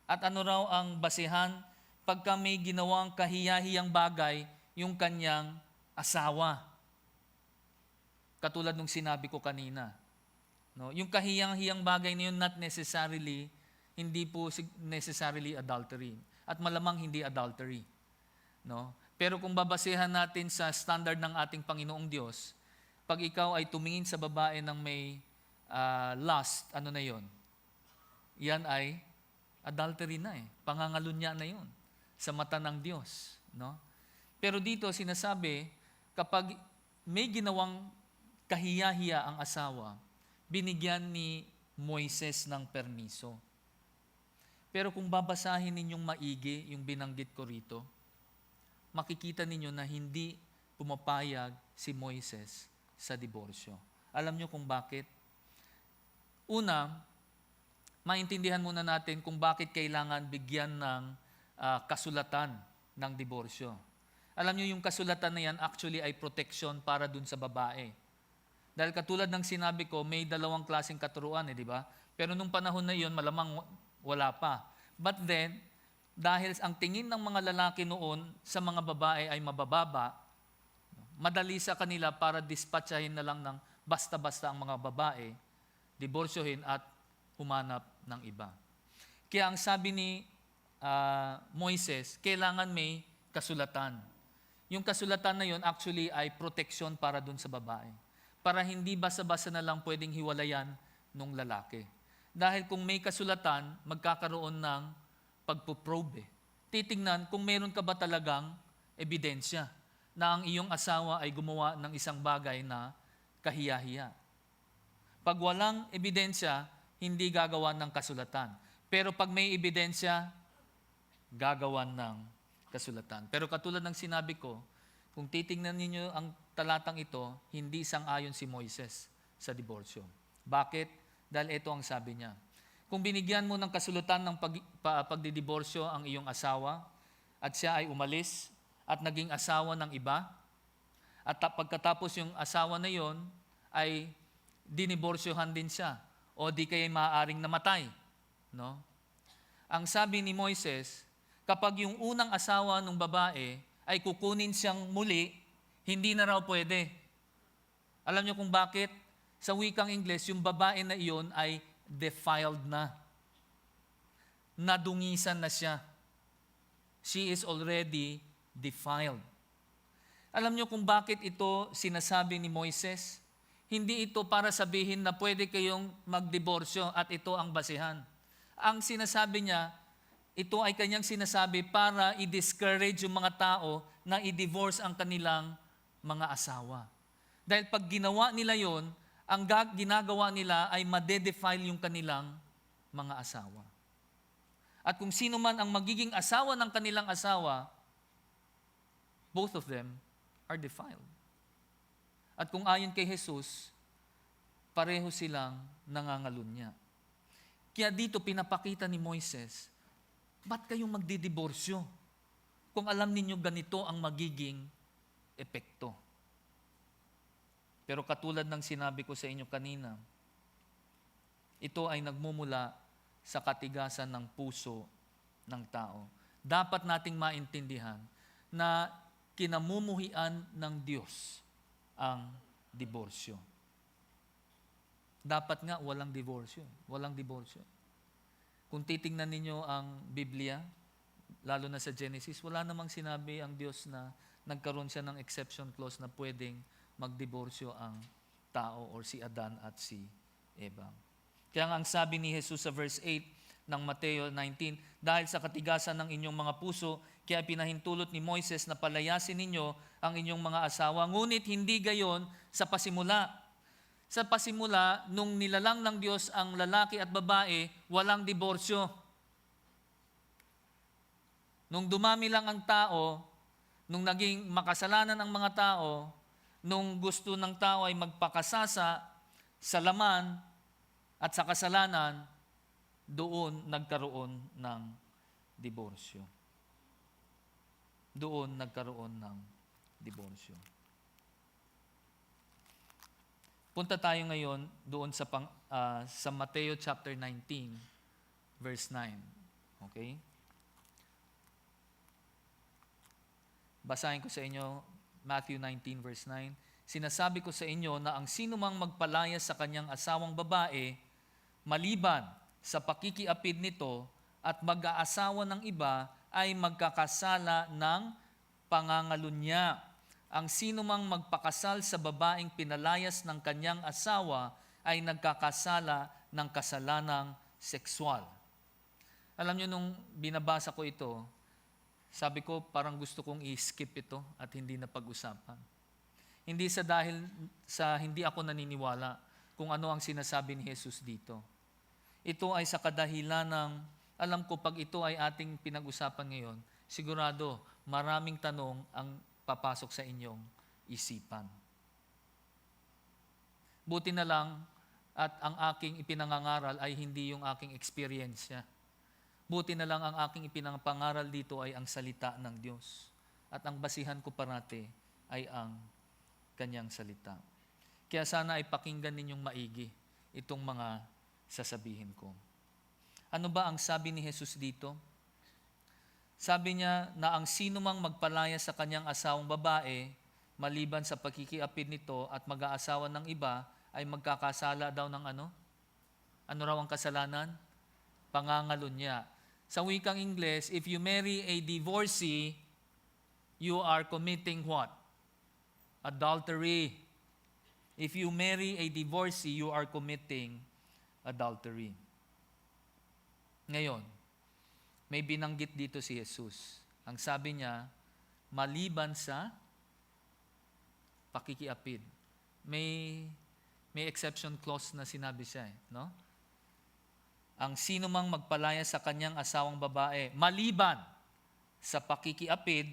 At ano raw ang basihan? Pagka may ginawang kahiyahiyang bagay yung kanyang asawa. Katulad nung sinabi ko kanina. No? Yung kahiyang-hiyang bagay na yun, hindi po necessarily adultery. At malamang hindi adultery. No? Pero kung babasehan natin sa standard ng ating Panginoong Diyos, pag ikaw ay tumingin sa babae ng may lust, ano na yon? Yan ay adultery na eh. Pangangalunya na yon sa mata ng Diyos. No? Pero dito sinasabi, kapag may ginawang kahiyahiya ang asawa, binigyan ni Moises ng permiso. Pero kung babasahin ninyong maigi yung binanggit ko rito, makikita ninyo na hindi pumapayag si Moises sa diborsyo. Alam nyo kung bakit? Una, maintindihan muna natin kung bakit kailangan bigyan ng kasulatan ng diborsyo. Alam nyo yung kasulatan na yan actually ay protection para dun sa babae. Dahil katulad ng sinabi ko, may dalawang klaseng katuruan, di ba? Pero nung panahon na iyon, malamang wala pa. But then, dahil ang tingin ng mga lalaki noon sa mga babae ay mabababa, madali sa kanila para dispatchahin na lang ng basta-basta ang mga babae, diborsyohin at humanap ng iba. Kaya ang sabi ni Moises, kailangan may kasulatan. Yung kasulatan na yun actually ay protection para dun sa babae. Para hindi basa-basa na lang pwedeng hiwalayan nung lalaki. Dahil kung may kasulatan, magkakaroon ng pagpuprobe. Titingnan kung meron ka ba talagang ebidensya na ang iyong asawa ay gumawa ng isang bagay na kahiya-hiya. Pag walang ebidensya, hindi gagawa ng kasulatan. Pero pag may ebidensya, gagawan ng kasulatan. Pero katulad ng sinabi ko, kung titingnan ninyo ang talatang ito, hindi sang-ayon si Moises sa diborsyo. Bakit? Dahil ito ang sabi niya. Kung binigyan mo ng kasulatan ng pagdidiborsyo ang iyong asawa at siya ay umalis at naging asawa ng iba at pagkatapos yung asawa na yon ay diniborsyohan din siya o di kaya maaaring namatay. No? Ang sabi ni Moises, kapag yung unang asawa ng babae ay kukunin siyang muli, hindi na raw pwede. Alam niyo kung bakit? Sa wikang Ingles, yung babae na iyon ay defiled na. Nadungisan na siya. She is already defiled. Alam niyo kung bakit ito sinasabi ni Moises? Hindi ito para sabihin na pwede kayong magdiborsyo at ito ang basihan. Ang sinasabi niya, ito ay kanyang sinasabi para i-discourage yung mga tao na i-divorce ang kanilang mga asawa. Dahil pag ginawa nila yon, ang ginagawa nila ay madedefile yung kanilang mga asawa. At kung sino man ang magiging asawa ng kanilang asawa, both of them are defiled. At kung ayon kay Jesus, pareho silang nangangalunya. Kaya dito pinapakita ni Moises, ba't kayong magdidiborsyo kung alam ninyo ganito ang magiging epekto? Pero katulad ng sinabi ko sa inyo kanina, ito ay nagmumula sa katigasan ng puso ng tao. Dapat nating maintindihan na kinamumuhian ng Diyos ang diborsyo. Dapat nga walang diborsyo. Walang diborsyo. Kung titingnan ninyo ang Biblia, lalo na sa Genesis, wala namang sinabi ang Diyos na nagkaroon siya ng exception clause na pwedeng magdiborsyo ang tao or si Adan at si Eva. Kaya nga ang sabi ni Jesus sa verse 8 ng Mateo 19, dahil sa katigasan ng inyong mga puso, kaya pinahintulot ni Moises na palayasin ninyo ang inyong mga asawa, ngunit hindi gayon sa pasimula. Sa pasimula, nung nilalang ng Diyos ang lalaki at babae, walang diborsyo. Nung dumami lang ang tao, nung naging makasalanan ang mga tao, nung gusto ng tao ay magpakasasa sa laman at sa kasalanan, doon nagkaroon ng diborsyo. Doon nagkaroon ng diborsyo. Punta tayo ngayon doon sa Mateo chapter 19, verse 9. Okay? Basahin ko sa inyo Matthew 19 verse 9, sinasabi ko sa inyo na ang sino mang magpalaya sa kanyang asawang babae, maliban sa pakikiapid nito at mag-aasawa ng iba, ay magkakasala ng pangangalunya. Ang sino mang magpakasal sa babaeng pinalayas ng kanyang asawa ay nagkakasala ng kasalanang sexual. Alam niyo, nung binabasa ko ito, sabi ko, parang gusto kong i-skip ito at hindi na pag-usapan. Hindi sa dahil sa hindi ako naniniwala kung ano ang sinasabi ni Jesus dito. Ito ay sa kadahilan ng, alam ko pag ito ay ating pinag-usapan ngayon, sigurado maraming tanong ang papasok sa inyong isipan. Buti na lang at ang aking ipinangangaral ay hindi yung aking experience. Buti na lang ang aking ipinapangaral dito ay ang salita ng Diyos. At ang basihan ko parati ay ang kanyang salita. Kaya sana ay pakinggan ninyong maigi itong mga sasabihin ko. Ano ba ang sabi ni Jesus dito? Sabi niya na ang sino mang magpalaya sa kanyang asawang babae, maliban sa pagkikiapid nito at mag-aasawa ng iba, ay magkakasala daw ng ano? Ano raw ang kasalanan? Pangangalunya. Sa wikang Ingles, if you marry a divorcee, you are committing what? Adultery. If you marry a divorcee, you are committing adultery. Ngayon, may binanggit dito si Jesus. Ang sabi niya, maliban sa pakikiapid. May exception clause na sinabi siya, no? Ang sino mang magpalaya sa kanyang asawang babae, maliban sa pakikiapid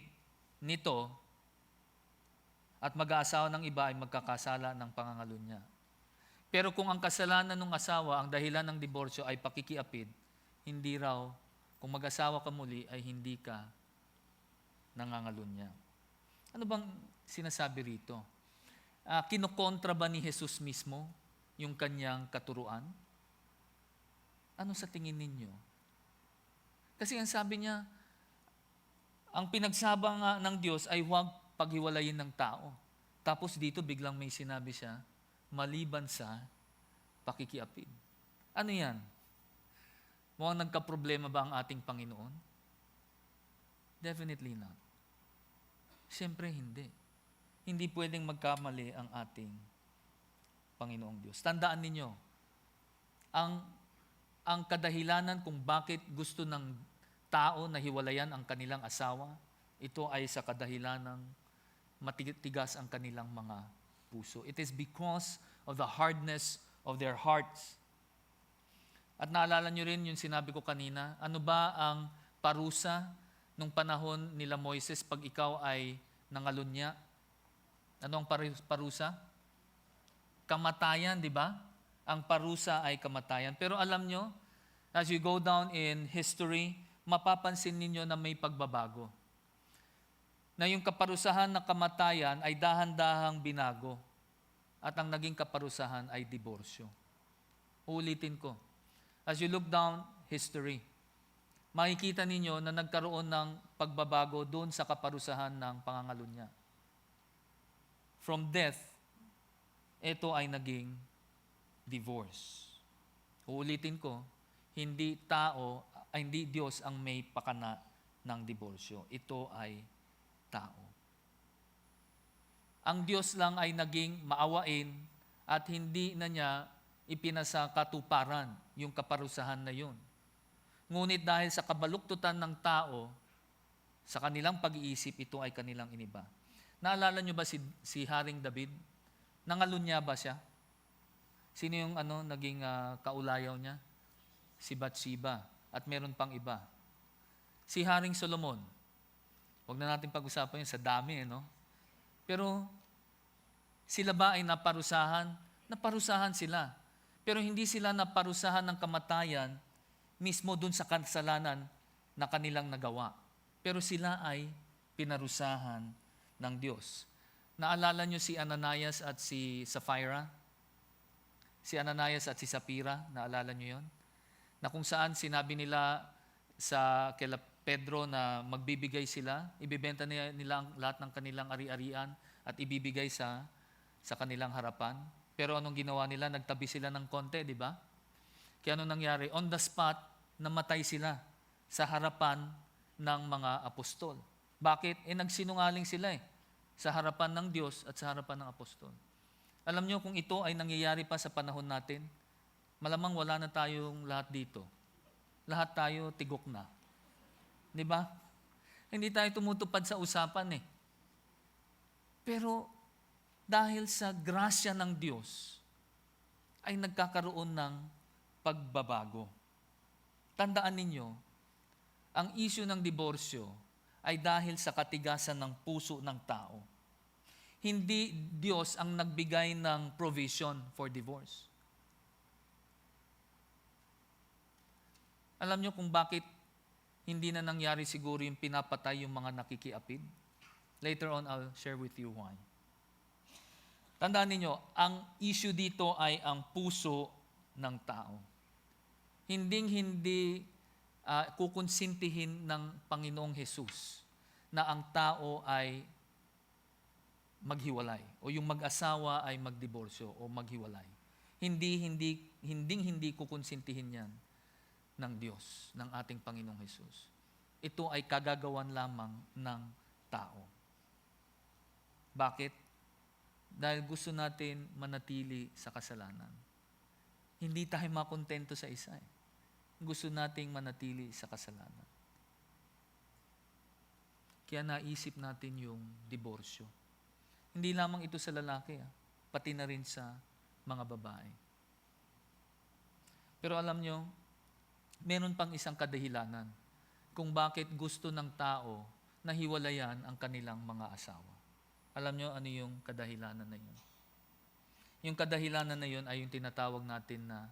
nito, at mag-aasawa ng iba ay magkakasala ng pangangalunya. Pero kung ang kasalanan ng asawa, ang dahilan ng diborsyo ay pakikiapid, hindi raw, kung mag-asawa ka muli, ay hindi ka nangangalunya. Ano bang sinasabi rito? Kinokontra ba ni Jesus mismo yung kanyang katuruan? Ano sa tingin ninyo? Kasi ang sabi niya, ang pinagsaba nga ng Diyos ay huwag paghiwalayin ng tao. Tapos dito biglang may sinabi siya, maliban sa pakikiapid. Ano yan? Mukhang nagka-problema ba ang ating Panginoon? Definitely not. Siyempre hindi. Hindi pwedeng magkamali ang ating Panginoong Diyos. Tandaan ninyo, ang kadahilanan kung bakit gusto ng tao na hiwalayan ang kanilang asawa, ito ay sa kadahilanang matitigas ang kanilang mga puso. It is because of the hardness of their hearts. At naalala nyo rin yung sinabi ko kanina, ano ba ang parusa nung panahon nila Moises pag ikaw ay nangalunya? Ano ang parusa? Kamatayan, di ba? Ang parusa ay kamatayan. Pero alam nyo, as you go down in history, mapapansin ninyo na may pagbabago. Na yung kaparusahan na kamatayan ay dahan-dahang binago. At ang naging kaparusahan ay diborsyo. Uulitin ko. As you look down history, makikita ninyo na nagkaroon ng pagbabago doon sa kaparusahan ng pangangalunya. From death, ito ay naging divorce. Uulitin ko, hindi Diyos ang may pakana ng diborsyo. Ito ay tao. Ang Diyos lang ay naging maawain at hindi na niya ipinasa katuparan yung kaparusahan na yun. Ngunit dahil sa kabaluktutan ng tao, sa kanilang pag-iisip, ito ay kanilang iniba. Naalala nyo ba si Haring David? Nangalunya ba siya? Sino yung naging kaulayaw niya? Si Bathsheba. At meron pang iba. Si Haring Solomon. Huwag na natin pag-usapan yun, sa dami, no? Pero sila ba ay naparusahan? Naparusahan sila. Pero hindi sila naparusahan ng kamatayan mismo dun sa kasalanan na kanilang nagawa. Pero sila ay pinarusahan ng Diyos. Naalala nyo si Ananias at si Sapphira? Si Ananias at si Sapphira, naalala nyo yon? Na kung saan sinabi nila kila Pedro na magbibigay sila, ibibenta nila lahat ng kanilang ari-arian at ibibigay sa kanilang harapan. Pero anong ginawa nila? Nagtabi sila ng konti, di ba? Kaya anong nangyari? On the spot, namatay sila sa harapan ng mga apostol. Bakit? Nagsinungaling sila sa harapan ng Diyos at sa harapan ng apostol. Alam nyo, kung ito ay nangyayari pa sa panahon natin, malamang wala na tayong lahat dito. Lahat tayo tigok na. Di ba? Hindi tayo tumutupad sa usapan Pero dahil sa grasya ng Diyos, ay nagkakaroon ng pagbabago. Tandaan ninyo, ang issue ng diborsyo ay dahil sa katigasan ng puso ng tao. Hindi Diyos ang nagbigay ng provision for divorce. Alam nyo kung bakit hindi na nangyari siguro yung pinapatay yung mga nakikiapid? Later on, I'll share with you why. Tandaan ninyo, ang issue dito ay ang puso ng tao. Hindi kukonsintihin ng Panginoong Jesus na ang tao ay maghiwalay o yung mag-asawa ay magdiborsyo o maghiwalay. Hindi kukonsintihin yan ng Diyos, ng ating Panginoong Jesus. Ito ay kagagawan lamang ng tao. Bakit? Dahil gusto natin manatili sa kasalanan. Hindi tayo makontento sa isa. gusto nating manatili sa kasalanan. Kaya naisip natin yung diborsyo. Hindi lamang ito sa lalaki, pati na rin sa mga babae. Pero alam nyo, meron pang isang kadahilanan kung bakit gusto ng tao na hiwalayan ang kanilang mga asawa. Alam nyo ano yung kadahilanan na yun? Yung kadahilanan na yun ay yung tinatawag natin na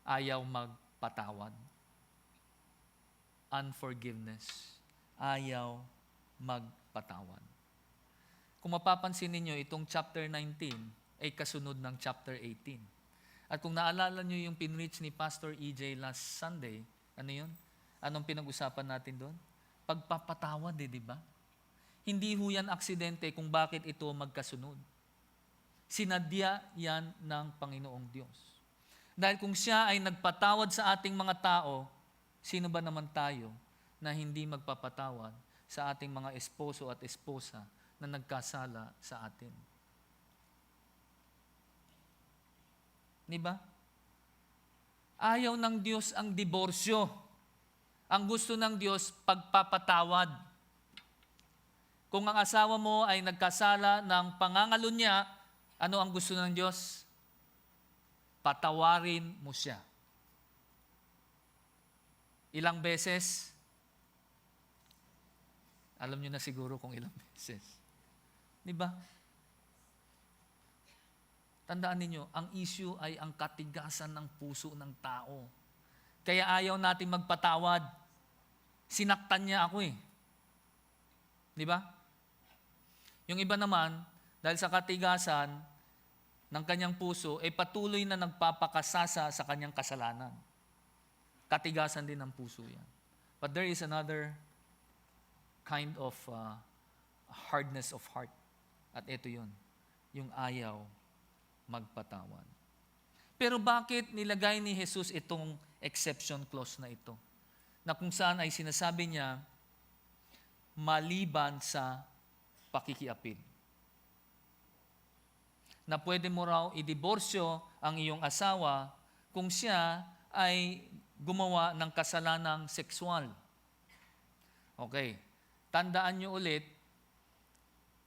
ayaw magpatawad. Unforgiveness. Ayaw magpatawad. Kung mapapansin ninyo, itong chapter 19 ay kasunod ng chapter 18. At kung naalala nyo yung pinreach ni Pastor EJ last Sunday, ano yun? Anong pinag-usapan natin doon? Pagpapatawad di ba? Hindi ho yan aksidente kung bakit ito magkasunod. Sinadya yan ng Panginoong Diyos. Dahil kung siya ay nagpatawad sa ating mga tao, sino ba naman tayo na hindi magpapatawad sa ating mga esposo at esposa na nagkasala sa atin? Di ba? Ayaw ng Diyos ang diborsyo. Ang gusto ng Diyos, pagpapatawad. Kung ang asawa mo ay nagkasala ng pangangalunya, ano ang gusto ng Diyos? Patawarin mo siya. Ilang beses? Alam niyo na siguro kung ilang beses. Di ba? Tandaan ninyo, ang issue ay ang katigasan ng puso ng tao. Kaya ayaw natin magpatawad. Sinaktan niya ako Di ba? Yung iba naman, dahil sa katigasan ng kanyang puso, patuloy na nagpapakasasa sa kanyang kasalanan. Katigasan din ng puso yan. But there is another kind of hardness of heart. At ito yun, yung ayaw magpatawad. Pero bakit nilagay ni Jesus itong exception clause na ito? Na kung saan ay sinasabi niya, maliban sa pakikiapid. Na pwede mo raw idiborsyo ang iyong asawa kung siya ay gumawa ng kasalanang sexual. Okay. Tandaan nyo ulit,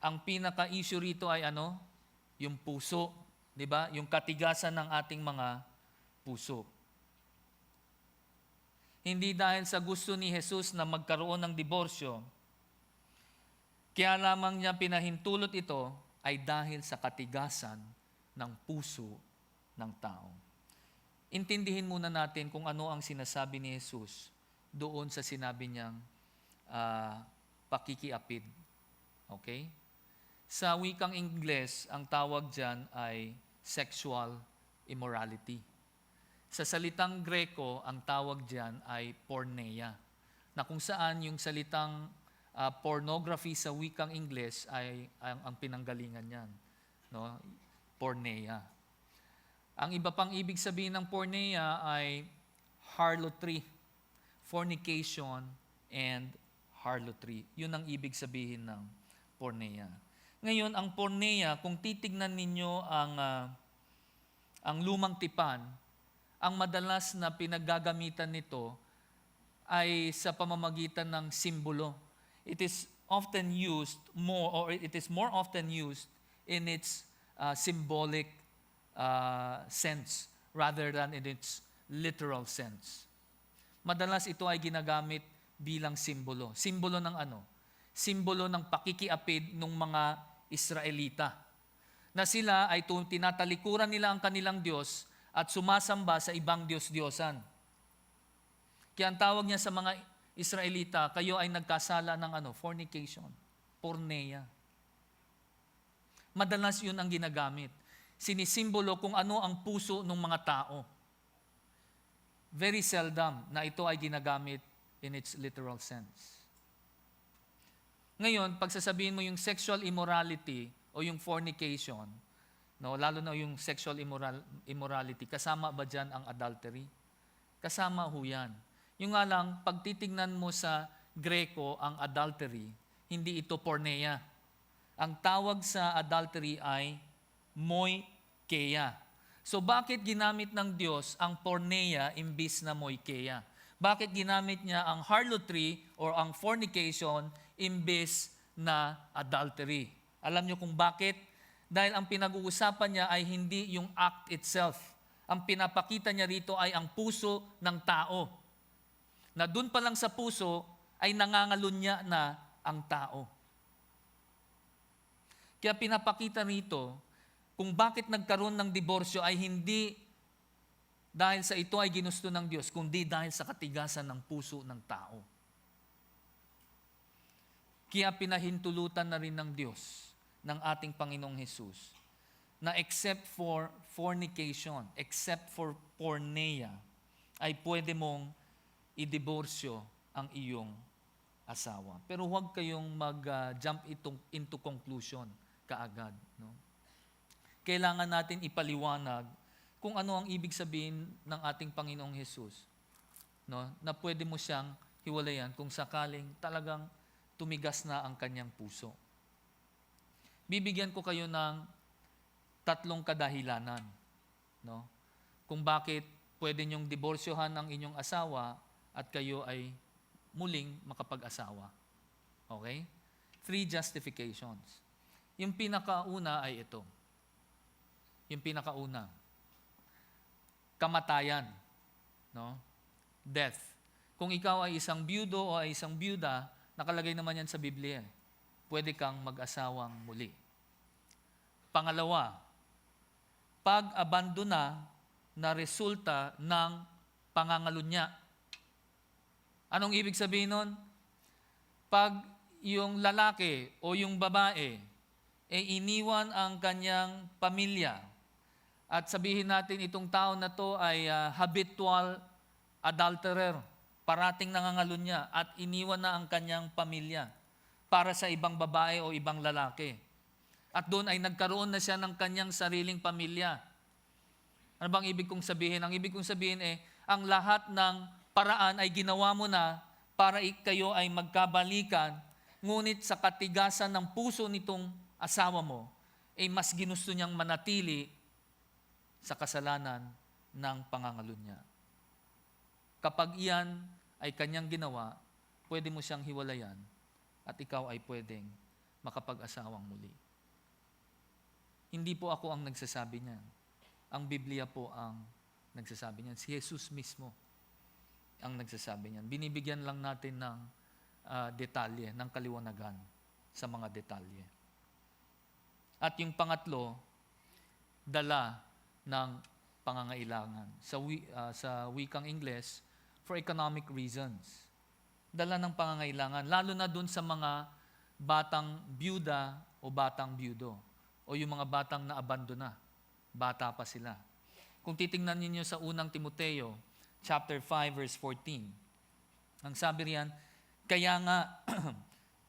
ang pinaka-issue rito ay ano? Yung puso. Di ba? Yung katigasan ng ating mga puso. Hindi dahil sa gusto ni Jesus na magkaroon ng diborsyo, kaya lamang niya pinahintulot ito ay dahil sa katigasan ng puso ng tao. Intindihin muna natin kung ano ang sinasabi ni Jesus doon sa sinabi niyang pakikiapid. Okay? Sa wikang Ingles, ang tawag dyan ay sexual immorality. Sa salitang Greko, ang tawag dyan ay porneia, na kung saan yung salitang pornography sa wikang Ingles ay ang pinanggalingan niyan. No? Porneia. Ang iba pang ibig sabihin ng porneia ay harlotry, fornication, and harlotry. Yun ang ibig sabihin ng porneia. Ngayon, ang porneia, kung titignan ninyo ang lumang tipan, ang madalas na pinaggagamitan nito ay sa pamamagitan ng simbolo. It is often used more, or it is more often used in its symbolic sense rather than in its literal sense. Madalas ito ay ginagamit bilang simbolo. Simbolo ng ano? Simbolo ng pakikiapid ng mga Israelita. Na sila ay tinatalikuran nila ang kanilang Diyos at sumasamba sa ibang Diyos-Diyosan. Kaya ang tawag niya sa mga Israelita, kayo ay nagkasala ng fornication, porneia. Madalas yun ang ginagamit. Sinisimbolo kung ano ang puso ng mga tao. Very seldom na ito ay ginagamit in its literal sense. Ngayon, pag sasabihin mo yung sexual immorality o yung fornication, no, lalo na yung sexual immorality, kasama ba dyan ang adultery? Kasama ho yan. Yung nga lang, pag titignan mo sa Greko ang adultery, hindi ito porneia. Ang tawag sa adultery ay moikeia. So bakit ginamit ng Diyos ang porneia imbis na moikeia? Bakit ginamit niya ang harlotry or ang fornication imbis na adultery? Alam niyo kung bakit? Dahil ang pinag-uusapan niya ay hindi yung act itself. Ang pinapakita niya rito ay ang puso ng tao. Na dun pa lang sa puso ay nangangalunya na ang tao. Kaya pinapakita rito kung bakit nagkaroon ng diborsyo ay hindi dahil sa ito ay ginusto ng Diyos, kundi dahil sa katigasan ng puso ng tao. Kaya pinahintulutan na rin ng Diyos, ng ating Panginoong Hesus, na except for fornication, except for porneia, ay pwede mong idiborsyo ang iyong asawa. Pero huwag kayong mag-jump into conclusion kaagad. No? Kailangan natin ipaliwanag kung ano ang ibig sabihin ng ating Panginoong Hesus. No? Na pwede mo siyang hiwalayan kung sakaling talagang tumigas na ang kanyang puso. Bibigyan ko kayo ng 3 kadahilanan. No? Kung bakit pwede niyong diborsyohan ang inyong asawa at kayo ay muling makapag-asawa. Okay? 3 justifications. Yung pinakauna ay ito. Yung pinakauna. Kamatayan. No? Death. Kung ikaw ay isang byudo o ay isang byuda, nakalagay naman yan sa Biblia. Pwede kang mag-asawang muli. Pangalawa, pag-abandona na resulta ng pangangalunya. Anong ibig sabihin nun? Pag yung lalaki o yung babae iniwan ang kanyang pamilya at sabihin natin itong tao na to ay habitual adulterer, parating nangangalunya at iniwan na ang kanyang pamilya para sa ibang babae o ibang lalaki. At doon ay nagkaroon na siya ng kanyang sariling pamilya. Ano bang ibig kong sabihin? Ang ibig kong sabihin ang lahat ng paraan ay ginawa mo na para kayo ay magkabalikan, ngunit sa katigasan ng puso nitong asawa mo, mas ginusto niyang manatili sa kasalanan ng pangangalunya. Kapag iyan ay kanyang ginawa, pwede mo siyang hiwalayan at ikaw ay pwedeng makapag-asawang muli. Hindi po ako ang nagsasabi niyan. Ang Biblia po ang nagsasabi niyan. Si Jesus mismo ang nagsasabi niyan. Binibigyan lang natin ng detalye, ng kaliwanagan sa mga detalye. At yung pangatlo, dala ng pangangailangan. Sa wikang Ingles, for economic reasons. Dala ng pangangailangan, lalo na dun sa mga batang byuda o batang byudo o yung mga batang naabandona. Bata pa sila. Kung titingnan niyo sa unang Timoteo, chapter 5, verse 14, ang sabi riyan, kaya nga,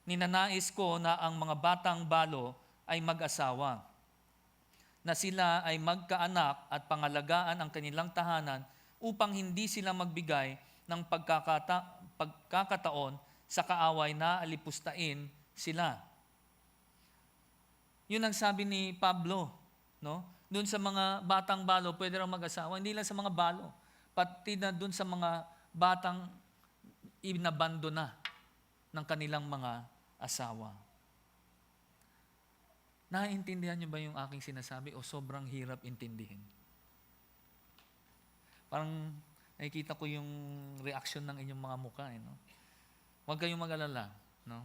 ninanais ko na ang mga batang balo ay mag-asawa, na sila ay magkaanak at pangalagaan ang kanilang tahanan upang hindi sila magbigay ng pagkakataon sa kaaway na alipustain sila. Yun ang sabi ni Pablo, no? Doon sa mga batang balo, pwede raw mag-asawa. Hindi lang sa mga balo, pati na doon sa mga batang inabandona ng kanilang mga asawa. Naiintindihan niyo ba yung aking sinasabi o sobrang hirap intindihin? Parang nakikita ko yung reaction ng inyong mga mukha. No? Huwag kayong mag-alala. No?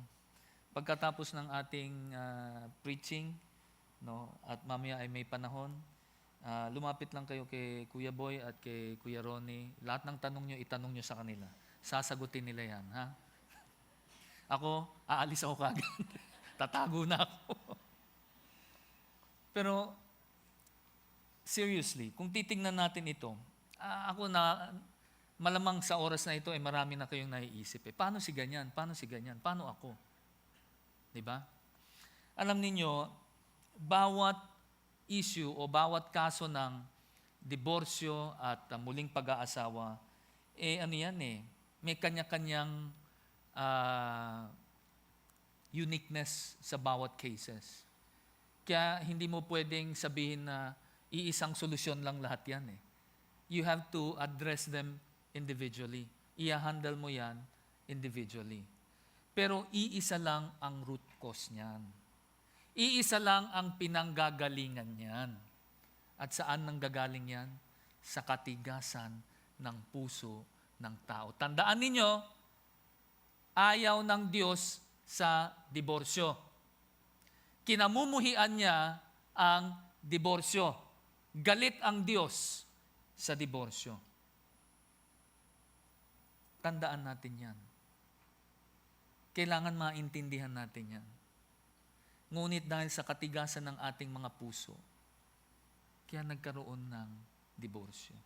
Pagkatapos ng ating preaching, no, at mamaya ay may panahon, lumapit lang kayo kay Kuya Boy at kay Kuya Ronnie. Lahat ng tanong nyo, itanong nyo sa kanila. Sasagutin nila yan. Ha? Ako, aalis ako kagad. Tatago na ako. Pero, seriously, kung titingnan natin ito, ako na, malamang sa oras na ito, marami na kayong naiisip. Paano si ganyan? Paano si ganyan? Paano ako? Diba? Alam niyo, bawat issue o bawat kaso ng diborsyo at muling pag-aasawa, may kanya-kanyang uniqueness sa bawat cases. Kaya hindi mo pwedeng sabihin na Iisang solusyon lang lahat yan eh. You have to address them individually. I-handle mo yan individually. Pero iisa lang ang root cause niyan. Iisa lang ang pinanggagalingan niyan. At saan nanggagaling yan? Sa katigasan ng puso ng tao. Tandaan ninyo, ayaw ng Diyos sa diborsyo. Kinamumuhian niya ang diborsyo. Galit ang Diyos sa diborsyo. Tandaan natin yan. Kailangan maintindihan natin yan. Ngunit dahil sa katigasan ng ating mga puso, kaya nagkaroon ng diborsyo.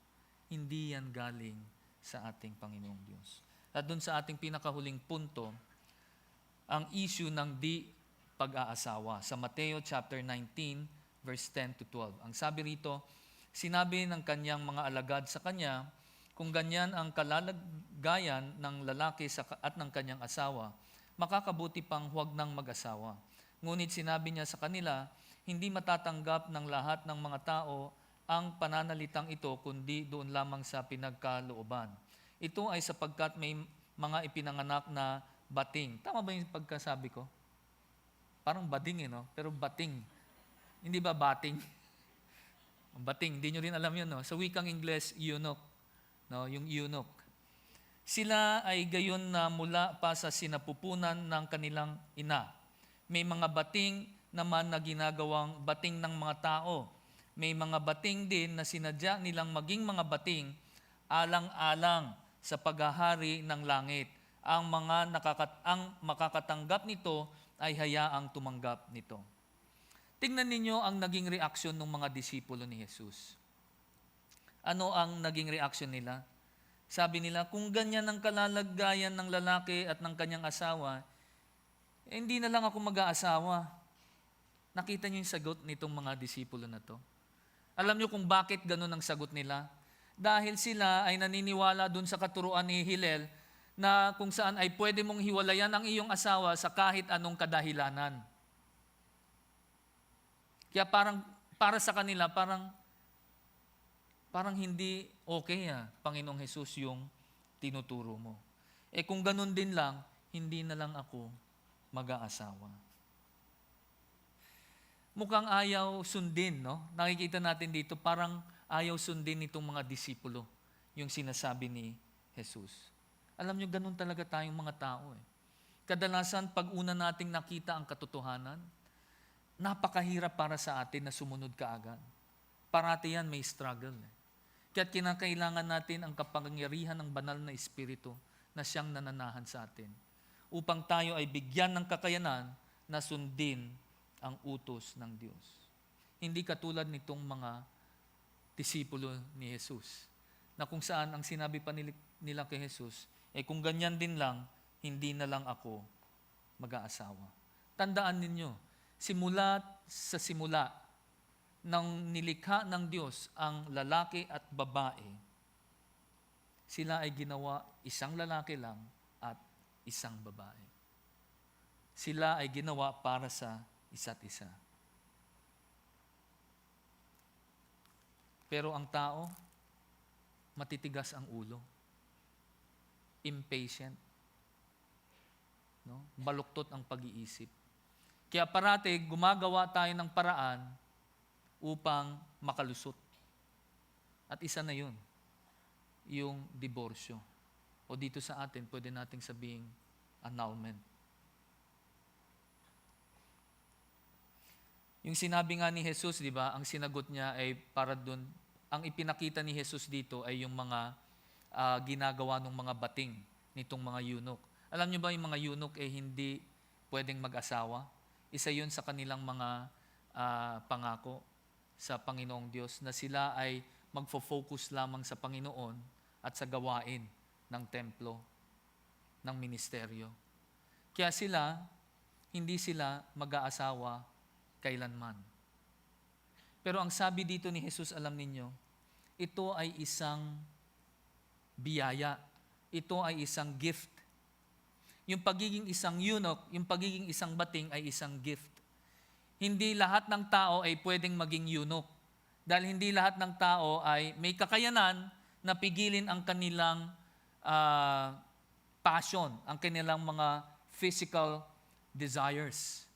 Hindi yan galing sa ating Panginoong Diyos. At dun sa ating pinakahuling punto, ang issue ng di pag-aasawa. Sa Mateo chapter 19, verse 10 to 12. Ang sabi rito, sinabi ng kanyang mga alagad sa kanya, kung ganyan ang kalalagayan ng lalaki at ng kanyang asawa, makakabuti pang huwag nang mag-asawa. Ngunit sinabi niya sa kanila, hindi matatanggap ng lahat ng mga tao ang pananalitang ito, kundi doon lamang sa pinagkalooban. Ito ay sapagkat may mga ipinanganak na bating. Tama ba yung pagkasabi ko? Parang bading no? Pero bating. Hindi ba bating? Bating, hindi nyo rin alam yun, no? Sa wikang Ingles, eunuch. No? Yung eunuch. Sila ay gayon na mula pa sa sinapupunan ng kanilang ina. May mga bating naman na ginagawang bating ng mga tao. May mga bating din na sinadya nilang maging mga bating alang-alang sa paghahari ng langit. Ang makakatanggap nito ay hayaang tumanggap nito. Tingnan ninyo ang naging reaksyon ng mga disipulo ni Jesus. Ano ang naging reaksyon nila? Sabi nila, kung ganyan ang kalalagayan ng lalaki at ng kanyang asawa, hindi na lang ako mag-aasawa. Nakita niyo yung sagot nitong mga disipulo na to? Alam niyo kung bakit ganun ang sagot nila? Dahil sila ay naniniwala dun sa katuruan ni Hillel na kung saan ay pwede mong hiwalayan ang iyong asawa sa kahit anong kadahilanan. Kaya para sa kanila, parang hindi okay Panginoong Jesus, yung tinuturo mo. Kung ganun din lang, hindi na lang ako mag-aasawa. Mukhang ayaw sundin, no? Nakikita natin dito, parang ayaw sundin itong mga disipulo, yung sinasabi ni Jesus. Alam nyo, ganun talaga tayong mga tao. Kadalasan, pag una nating nakita ang katotohanan, napakahirap para sa atin na sumunod kaagad. Parati yan may struggle. Kaya't kinakailangan natin ang kapangyarihan ng banal na Espiritu na siyang nananahan sa atin upang tayo ay bigyan ng kakayanan na sundin ang utos ng Diyos. Hindi katulad nitong mga disipulo ni Jesus na kung saan ang sinabi pa nila kay Jesus, kung ganyan din lang, hindi na lang ako mag-aasawa. Tandaan ninyo, simula nang nilikha ng Diyos ang lalaki at babae, sila ay ginawa isang lalaki lang at isang babae. Sila ay ginawa para sa isa't isa. Pero ang tao, matitigas ang ulo. Impatient. No? Baluktot ang pag-iisip. Kaya parati gumagawa tayo ng paraan upang makalusot. At isa na yun, yung diborsyo. O dito sa atin, pwede nating sabihing annulment. Yung sinabi nga ni Jesus, di ba, ang sinagot niya ay para doon, ang ipinakita ni Jesus dito ay yung mga ginagawa ng mga bating nitong mga eunuch. Alam niyo ba yung mga eunuch hindi pwedeng mag-asawa? Isa yun sa kanilang mga pangako sa Panginoong Diyos na sila ay magfo-focus lamang sa Panginoon at sa gawain ng templo, ng ministeryo. Kaya hindi sila mag-aasawa kailanman. Pero ang sabi dito ni Jesus, alam ninyo, ito ay isang biyaya. Ito ay isang gift. Yung pagiging isang eunuch, yung pagiging isang bating ay isang gift. Hindi lahat ng tao ay pwedeng maging eunuch. Dahil hindi lahat ng tao ay may kakayanan na pigilin ang kanilang passion, ang kanilang mga physical desires.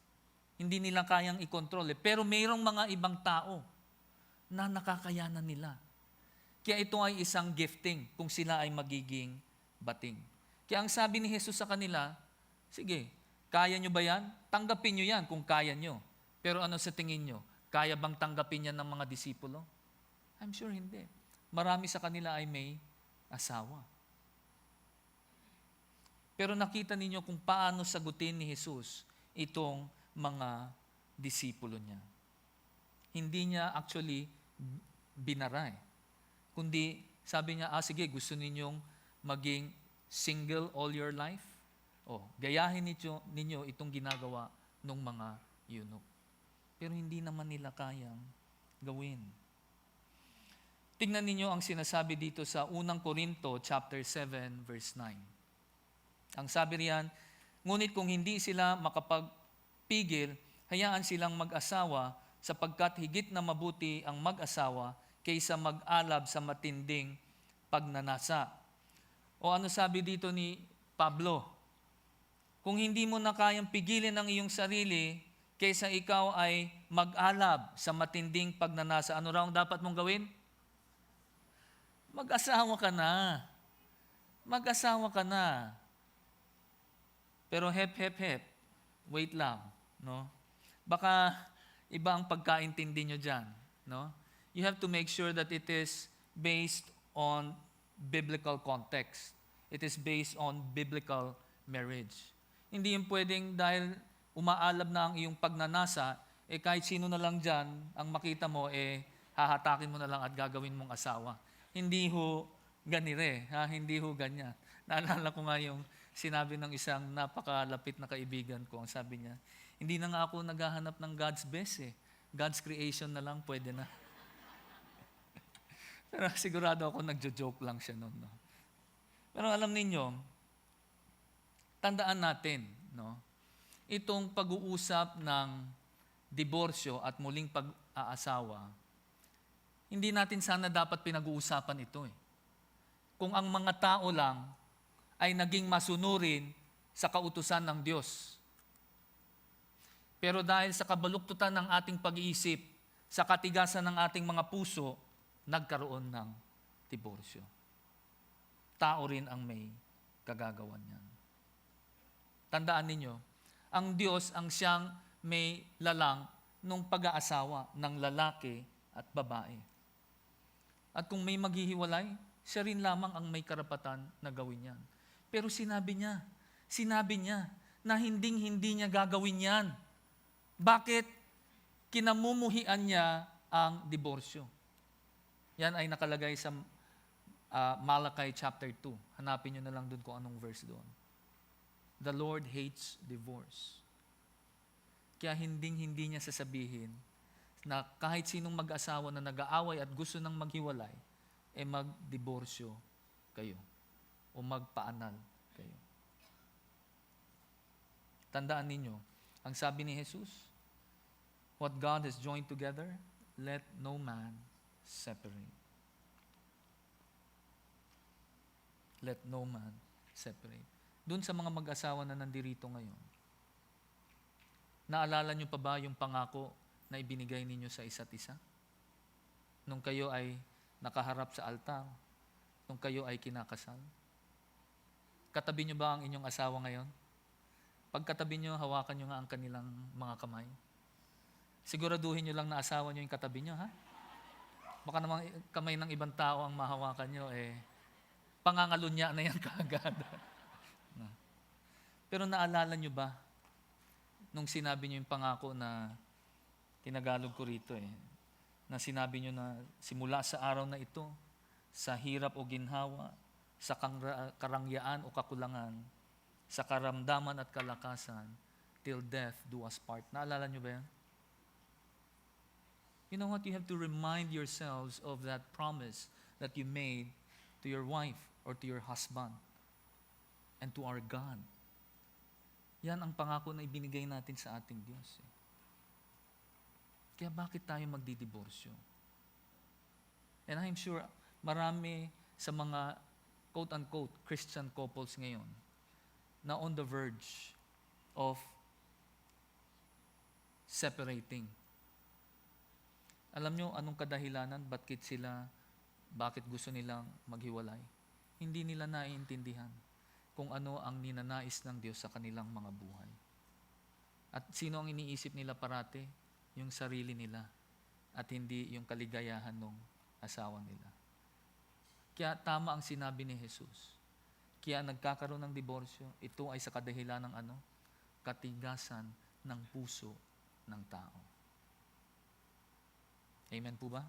Hindi nila kayang i-control. Pero mayroong mga ibang tao na nakakayanan nila. Kaya ito ay isang gifting kung sila ay magiging bating. Kaya ang sabi ni Jesus sa kanila, sige, kaya nyo ba yan? Tanggapin nyo yan kung kaya nyo. Pero ano sa tingin nyo? Kaya bang tanggapin yan ng mga disipulo? I'm sure hindi. Marami sa kanila ay may asawa. Pero nakita ninyo kung paano sagutin ni Jesus itong mga disipulo niya. Hindi niya actually binaray. Kundi sabi niya, sige, gusto ninyong maging single all your life? Gayahin ninyo itong ginagawa ng mga eunuch. Pero hindi naman nila kayang gawin. Tingnan ninyo ang sinasabi dito sa 1 Corinto chapter 7 verse 9. Ang sabi riyan, ngunit kung hindi sila makapagpigil, hayaan silang mag-asawa sapagkat higit na mabuti ang mag-asawa kaysa mag-alab sa matinding pagnanasa. O ano sabi dito ni Pablo? Kung hindi mo na kayang pigilin ang iyong sarili, kaysa ikaw ay mag-alab sa matinding pagnanasa, ano raw ang dapat mong gawin? Mag-asawa ka na. Mag-asawa ka na. Pero hep, wait lang. No? Baka iba ang pagkaintindi nyo dyan. No? You have to make sure that it is based on biblical context. It is based on biblical marriage. Hindi yung pwedeng dahil umaalab na ang iyong pagnanasa, kahit sino na lang dyan, ang makita mo, hahatakin mo na lang at gagawin mong asawa. Hindi ho ganire, hindi ho ganyan. Naalala ko nga yung sinabi ng isang napakalapit na kaibigan ko, ang sabi niya, hindi na nga ako naghahanap ng God's best God's creation na lang, pwede na. Pero sigurado ako nagjo-joke lang siya noon. No? Pero alam ninyo, tandaan natin, no? Itong pag-uusap ng diborsyo at muling pag-aasawa, hindi natin sana dapat pinag-uusapan ito. Kung ang mga tao lang ay naging masunurin sa kautusan ng Diyos. Pero dahil sa kabaluktutan ng ating pag-iisip, sa katigasan ng ating mga puso, nagkaroon ng diborsyo. Tao rin ang may kagagawan niyan. Tandaan ninyo, ang Diyos ang siyang may lalang nung pag-aasawa ng lalaki at babae. At kung may maghihiwalay, siya rin lamang ang may karapatan na gawin yan. Pero sinabi niya na hindi niya gagawin yan. Bakit? Kinamumuhian niya ang diborsyo. Yan ay nakalagay sa Malachi chapter 2. Hanapin niyo na lang doon kung anong verse doon. The Lord hates divorce. Kaya hindi niya sasabihin na kahit sinong mag-asawa na nag-aaway at gusto nang maghiwalay, magdiborsyo kayo o magpaanal kayo. Tandaan ninyo, ang sabi ni Jesus, what God has joined together, let no man separate. Let no man separate. Doon sa mga mag-asawa na nandirito ngayon, naalala nyo pa ba yung pangako na ibinigay ninyo sa isa't isa? Nung kayo ay nakaharap sa altar, nung kayo ay kinakasal? Katabi nyo ba ang inyong asawa ngayon? Pagkatabi nyo, hawakan nyo nga ang kanilang mga kamay. Siguraduhin nyo lang na asawa nyo yung katabi nyo, ha? Baka namang kamay ng ibang tao ang mahawakan nyo, pangangalunya na yan kaagad. Pero naalala nyo ba, nung sinabi nyo yung pangako na tinagalog ko rito, na sinabi nyo na simula sa araw na ito, sa hirap o ginhawa, sa karangyaan o kakulangan, sa karamdaman at kalakasan, till death do us part. Naalala nyo ba yan? You know what? You have to remind yourselves of that promise that you made to your wife or to your husband and to our God. Yan ang pangako na ibinigay natin sa ating Diyos. Kaya bakit tayo magdidiborsyo? And I'm sure marami sa mga quote-unquote Christian couples ngayon na on the verge of separating. Alam nyo anong kadahilanan? Bakit gusto nilang maghiwalay? Hindi nila naiintindihan kung ano ang ninanais ng Diyos sa kanilang mga buhay. At sino ang iniisip nila parati? Yung sarili nila at hindi yung kaligayahan ng asawa nila. Kaya tama ang sinabi ni Jesus. Kaya nagkakaroon ng diborsyo, ito ay sa kadahilan ng ano? Katigasan ng puso ng tao. Amen po ba?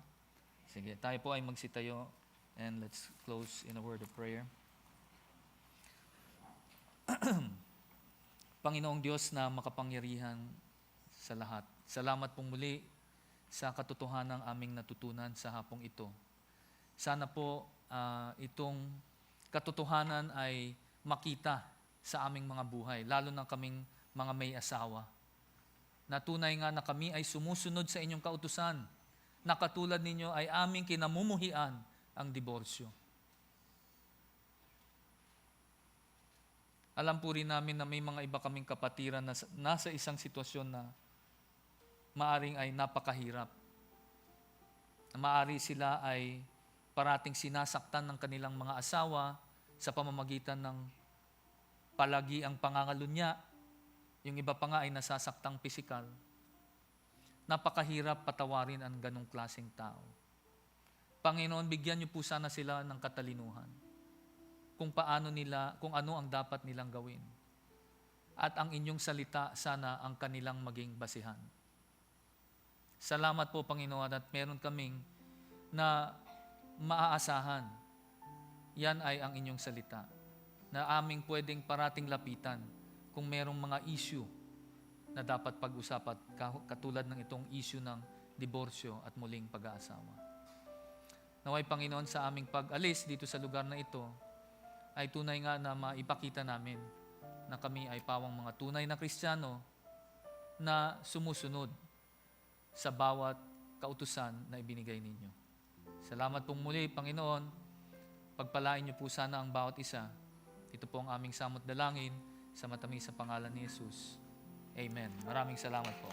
Sige, tayo po ay magsitayo and let's close in a word of prayer. Panginoong Diyos na makapangyarihan sa lahat, salamat pong muli sa katotohanan ng aming natutunan sa hapong ito. Sana po itong katotohanan ay makita sa aming mga buhay, lalo na kaming mga may asawa. Na tunay nga na kami ay sumusunod sa inyong kautusan, na katulad ninyo ay aming kinamumuhian ang diborsyo. Alam po rin namin na may mga iba kaming kapatiran na nasa isang sitwasyon na maaring ay napakahirap. Maari sila ay parating sinasaktan ng kanilang mga asawa sa pamamagitan ng palagiang pangangalunya. Yung iba pa nga ay nasasaktang pisikal. Napakahirap patawarin ang ganong klaseng tao. Panginoon, bigyan niyo po sana sila ng katalinuhan kung ano ang dapat nilang gawin. At ang inyong salita sana ang kanilang maging basihan. Salamat po, Panginoon, at meron kaming na maaasahan. Yan ay ang inyong salita na aming pwedeng parating lapitan kung merong mga issue na dapat pag-usapan, katulad ng itong issue ng diborsyo at muling pag-aasawa. Naway, Panginoon, sa aming pag-alis dito sa lugar na ito, ay tunay nga na maipakita namin na kami ay pawang mga tunay na Kristiyano na sumusunod sa bawat kautusan na ibinigay ninyo. Salamat pong muli, Panginoon. Pagpalain niyo po sana ang bawat isa. Ito po ang aming samot dalangin sa matamis sa pangalan ni Jesus. Amen. Maraming salamat po.